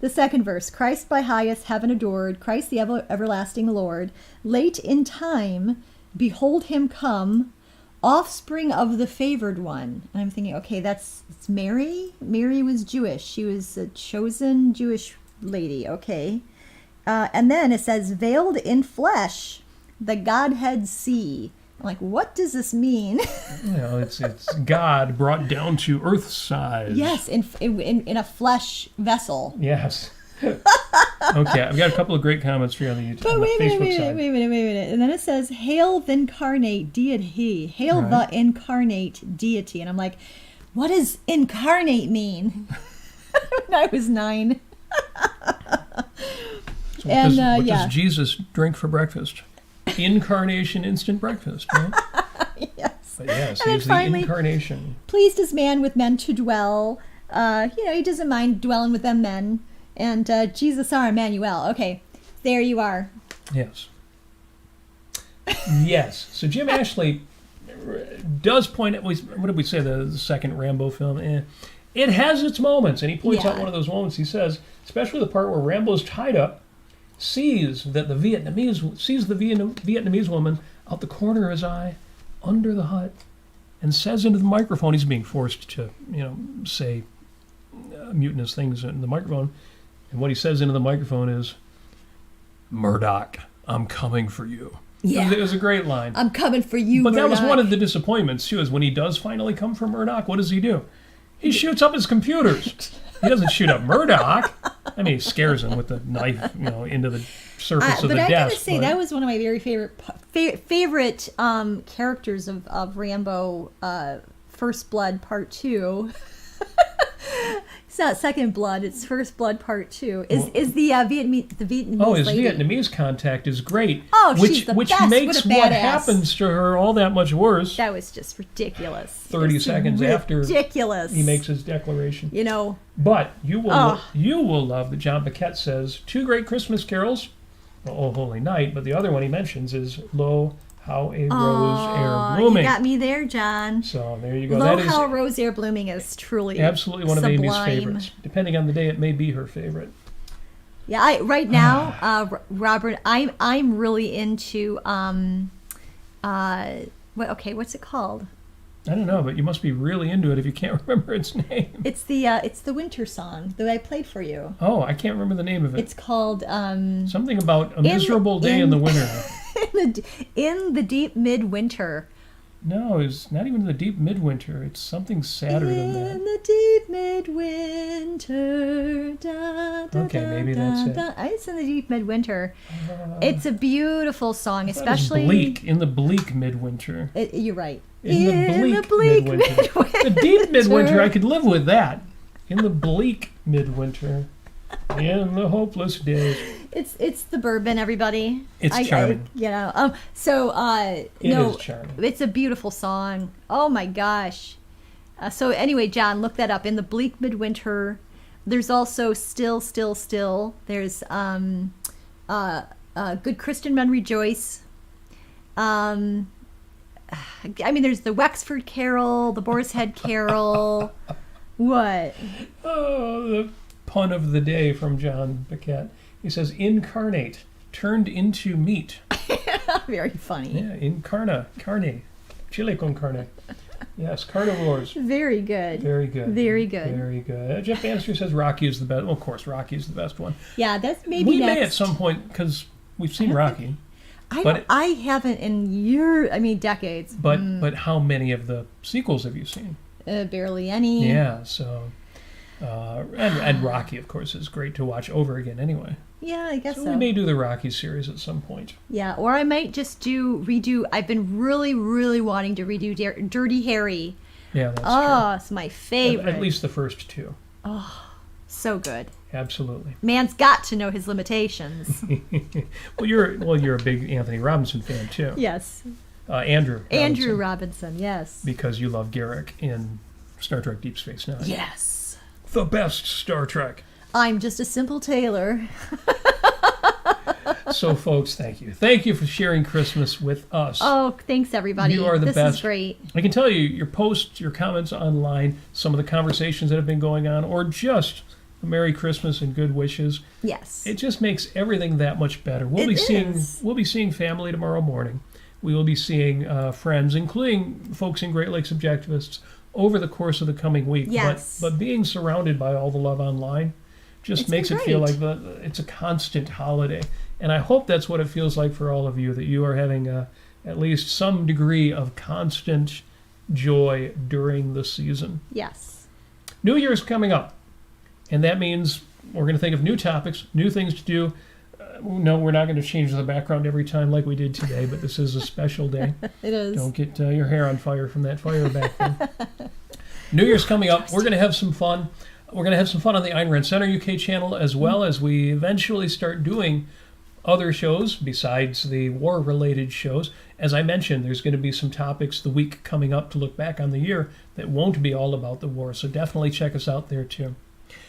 the second verse, Christ by highest heaven adored, Christ the everlasting Lord, late in time, behold him come, offspring of the favored one. And I'm thinking, okay, it's Mary. Mary was Jewish. She was a chosen Jewish lady. Okay. And then it says, veiled in flesh, the Godhead see. I'm like, what does this mean? It's God brought down to earth size. Yes, in a flesh vessel. Yes. Okay, I've got a couple of great comments for you on the YouTube, But wait a side. minute. And then it says, hail the incarnate deity. Hail the incarnate deity. And I'm like, what does incarnate mean? When I was 9. So what does Jesus drink for breakfast? Incarnation instant breakfast, right? Yes. But yes, And he's then finally, the incarnation. Pleased is man with men to dwell. He doesn't mind dwelling with them men. And Jesus our Emmanuel. Okay, there you are. Yes. Yes. So Jim Ashley does point at, what did we say, the second Rambo film? It has its moments, and he points out one of those moments. He says, especially the part where Rambo's tied up, sees the Vietnamese woman out the corner of his eye, under the hut, and says into the microphone, he's being forced to, say mutinous things in the microphone, and what he says into the microphone is, "Murdoch, I'm coming for you." Yeah. It was a great line. I'm coming for you, But Murdoch. that was one of the disappointments, too, is when he does finally come for Murdoch, what does he do? He shoots up his computers. He doesn't shoot up Murdoch. I mean, he scares him with the knife, into the surface of the but I desk. gotta say, that was one of my very favorite characters of Rambo, First Blood Part 2. It's not Second Blood; it's First Blood Part 2. Is the Vietnamese Oh, his lady. Vietnamese contact is great. Oh, which, she's the which best. makes What a what badass. happens to her all that much worse. That was just ridiculous. 30 Just seconds after ridiculous. he makes his declaration. But you will love that John Paquette says 2 great Christmas carols. Well, "Oh Holy Night," but the other one he mentions is "Lo, how a rose ere blooming." You got me there, John. So there you go. Lo, That is how a rose ere blooming is truly absolutely one sublime. of Amy's favorites. Depending on the day, it may be her favorite. Yeah, right now, Robert, I'm really into what's it called? I don't know, but you must be really into it if you can't remember its name. It's the winter song that I played for you. Oh, I can't remember the name of it. It's called Something about a miserable day in the winter. in the deep midwinter. No, it's not even the deep midwinter. It's something sadder than that. In the deep midwinter. Da, da, Okay, maybe da, that's it. da. It's in the deep midwinter. It's a beautiful song, That was especially bleak, in the bleak midwinter. You're right. In the bleak midwinter. The deep midwinter, I could live with that. In the bleak midwinter. In the hopeless days. It's the bourbon, everybody. It's charming. It is charming. It's a beautiful song. Oh my gosh. So anyway, John, look that up. In the bleak midwinter. There's also Still, Still, Still. There's Good Christian Men Rejoice. There's the Wexford Carol, the Boar's Head Carol. What? Oh, the pun of the day from John Paquette. He says, "Incarnate, turned into meat." Very funny. Yeah, carne, chile con carne. Yes, carnivores. Very good. Very good. Very good. Very good. Jeff Bannister says Rocky is the best. Well, of course, Rocky is the best one. Yeah, that's maybe we next. may at some point, because we've seen Rocky. I haven't in decades. But how many of the sequels have you seen? Barely any. Yeah, so... and Rocky, of course, is great to watch over again anyway. Yeah, I guess so. We may do the Rocky series at some point. Yeah, or I might just redo. I've been really, really wanting to redo Dirty Harry. Yeah, that's true. It's my favorite. At least the first 2. Oh, so good. Absolutely. Man's got to know his limitations. Well, you're a big Anthony Robinson fan too. Yes. Andrew Robinson, yes. Because you love Garrick in Star Trek Deep Space Nine. Yes. The best Star Trek. I'm just a simple tailor. So, folks, thank you. Thank you for sharing Christmas with us. Oh, thanks, everybody. You are the best. This is great. I can tell you, your posts, your comments online, some of the conversations that have been going on, or just a Merry Christmas and good wishes. Yes. It just makes everything that much better. We'll be seeing family tomorrow morning. We will be seeing friends, including folks in Great Lakes Objectivists, over the course of the coming week. Yes. But being surrounded by all the love online just makes it feel like it's a constant holiday. And I hope that's what it feels like for all of you, that you are having at least some degree of constant joy during the season. Yes. New Year's coming up, and that means we're going to think of new topics, new things to do. No, we're not going to change the background every time like we did today, but this is a special day. It is. Don't get your hair on fire from that fire back then. New Year's coming up. We're going to have some fun. We're going to have some fun on the Ayn Rand Center UK channel, as well as we eventually start doing other shows besides the war-related shows. As I mentioned, there's going to be some topics the week coming up to look back on the year that won't be all about the war, so definitely check us out there too.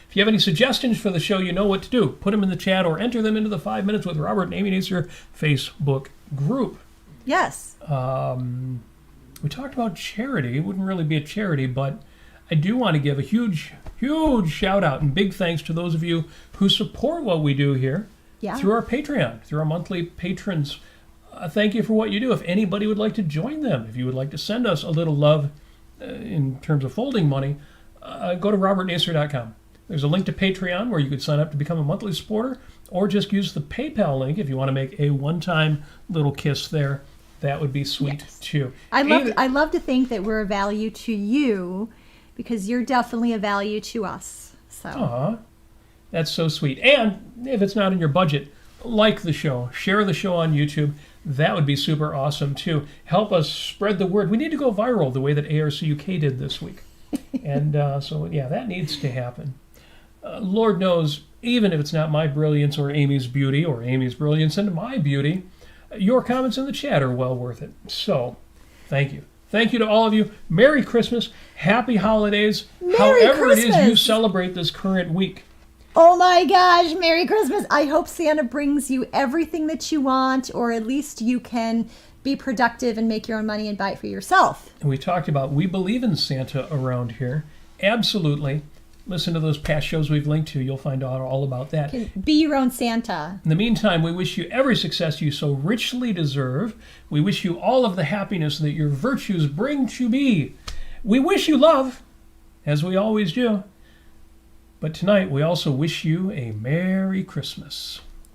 If you have any suggestions for the show, you know what to do. Put them in the chat or enter them into the 5 Minutes with Robert and Amy Nasir Facebook group. Yes. We talked about charity. It wouldn't really be a charity, but I do want to give a huge, huge shout out and big thanks to those of you who support what we do here through our Patreon, through our monthly patrons. thank you for what you do. If anybody would like to join them, if you would like to send us a little love in terms of folding money, go to robertnasir.com. There's a link to Patreon where you could sign up to become a monthly supporter, or just use the PayPal link if you want to make a one-time little kiss there. That would be sweet, too. I love to think that we're a value to you, because you're definitely a value to us. So. Aw, that's so sweet. And if it's not in your budget, like the show, share the show on YouTube. That would be super awesome, too. Help us spread the word. We need to go viral the way that ARC UK did this week. And so, yeah, that needs to happen. Lord knows, even if it's not my brilliance or Amy's beauty or Amy's brilliance and my beauty, your comments in the chat are well worth it. So, thank you. Thank you to all of you. Merry Christmas. Happy holidays. However it is you celebrate this current week. Oh my gosh, Merry Christmas. I hope Santa brings you everything that you want, or at least you can be productive and make your own money and buy it for yourself. And we talked about, we believe in Santa around here. Absolutely. Listen to those past shows we've linked to. You'll find out all about that. Be your own Santa. In the meantime, we wish you every success you so richly deserve. We wish you all of the happiness that your virtues bring to be. We wish you love, as we always do. But tonight, we also wish you a Merry Christmas.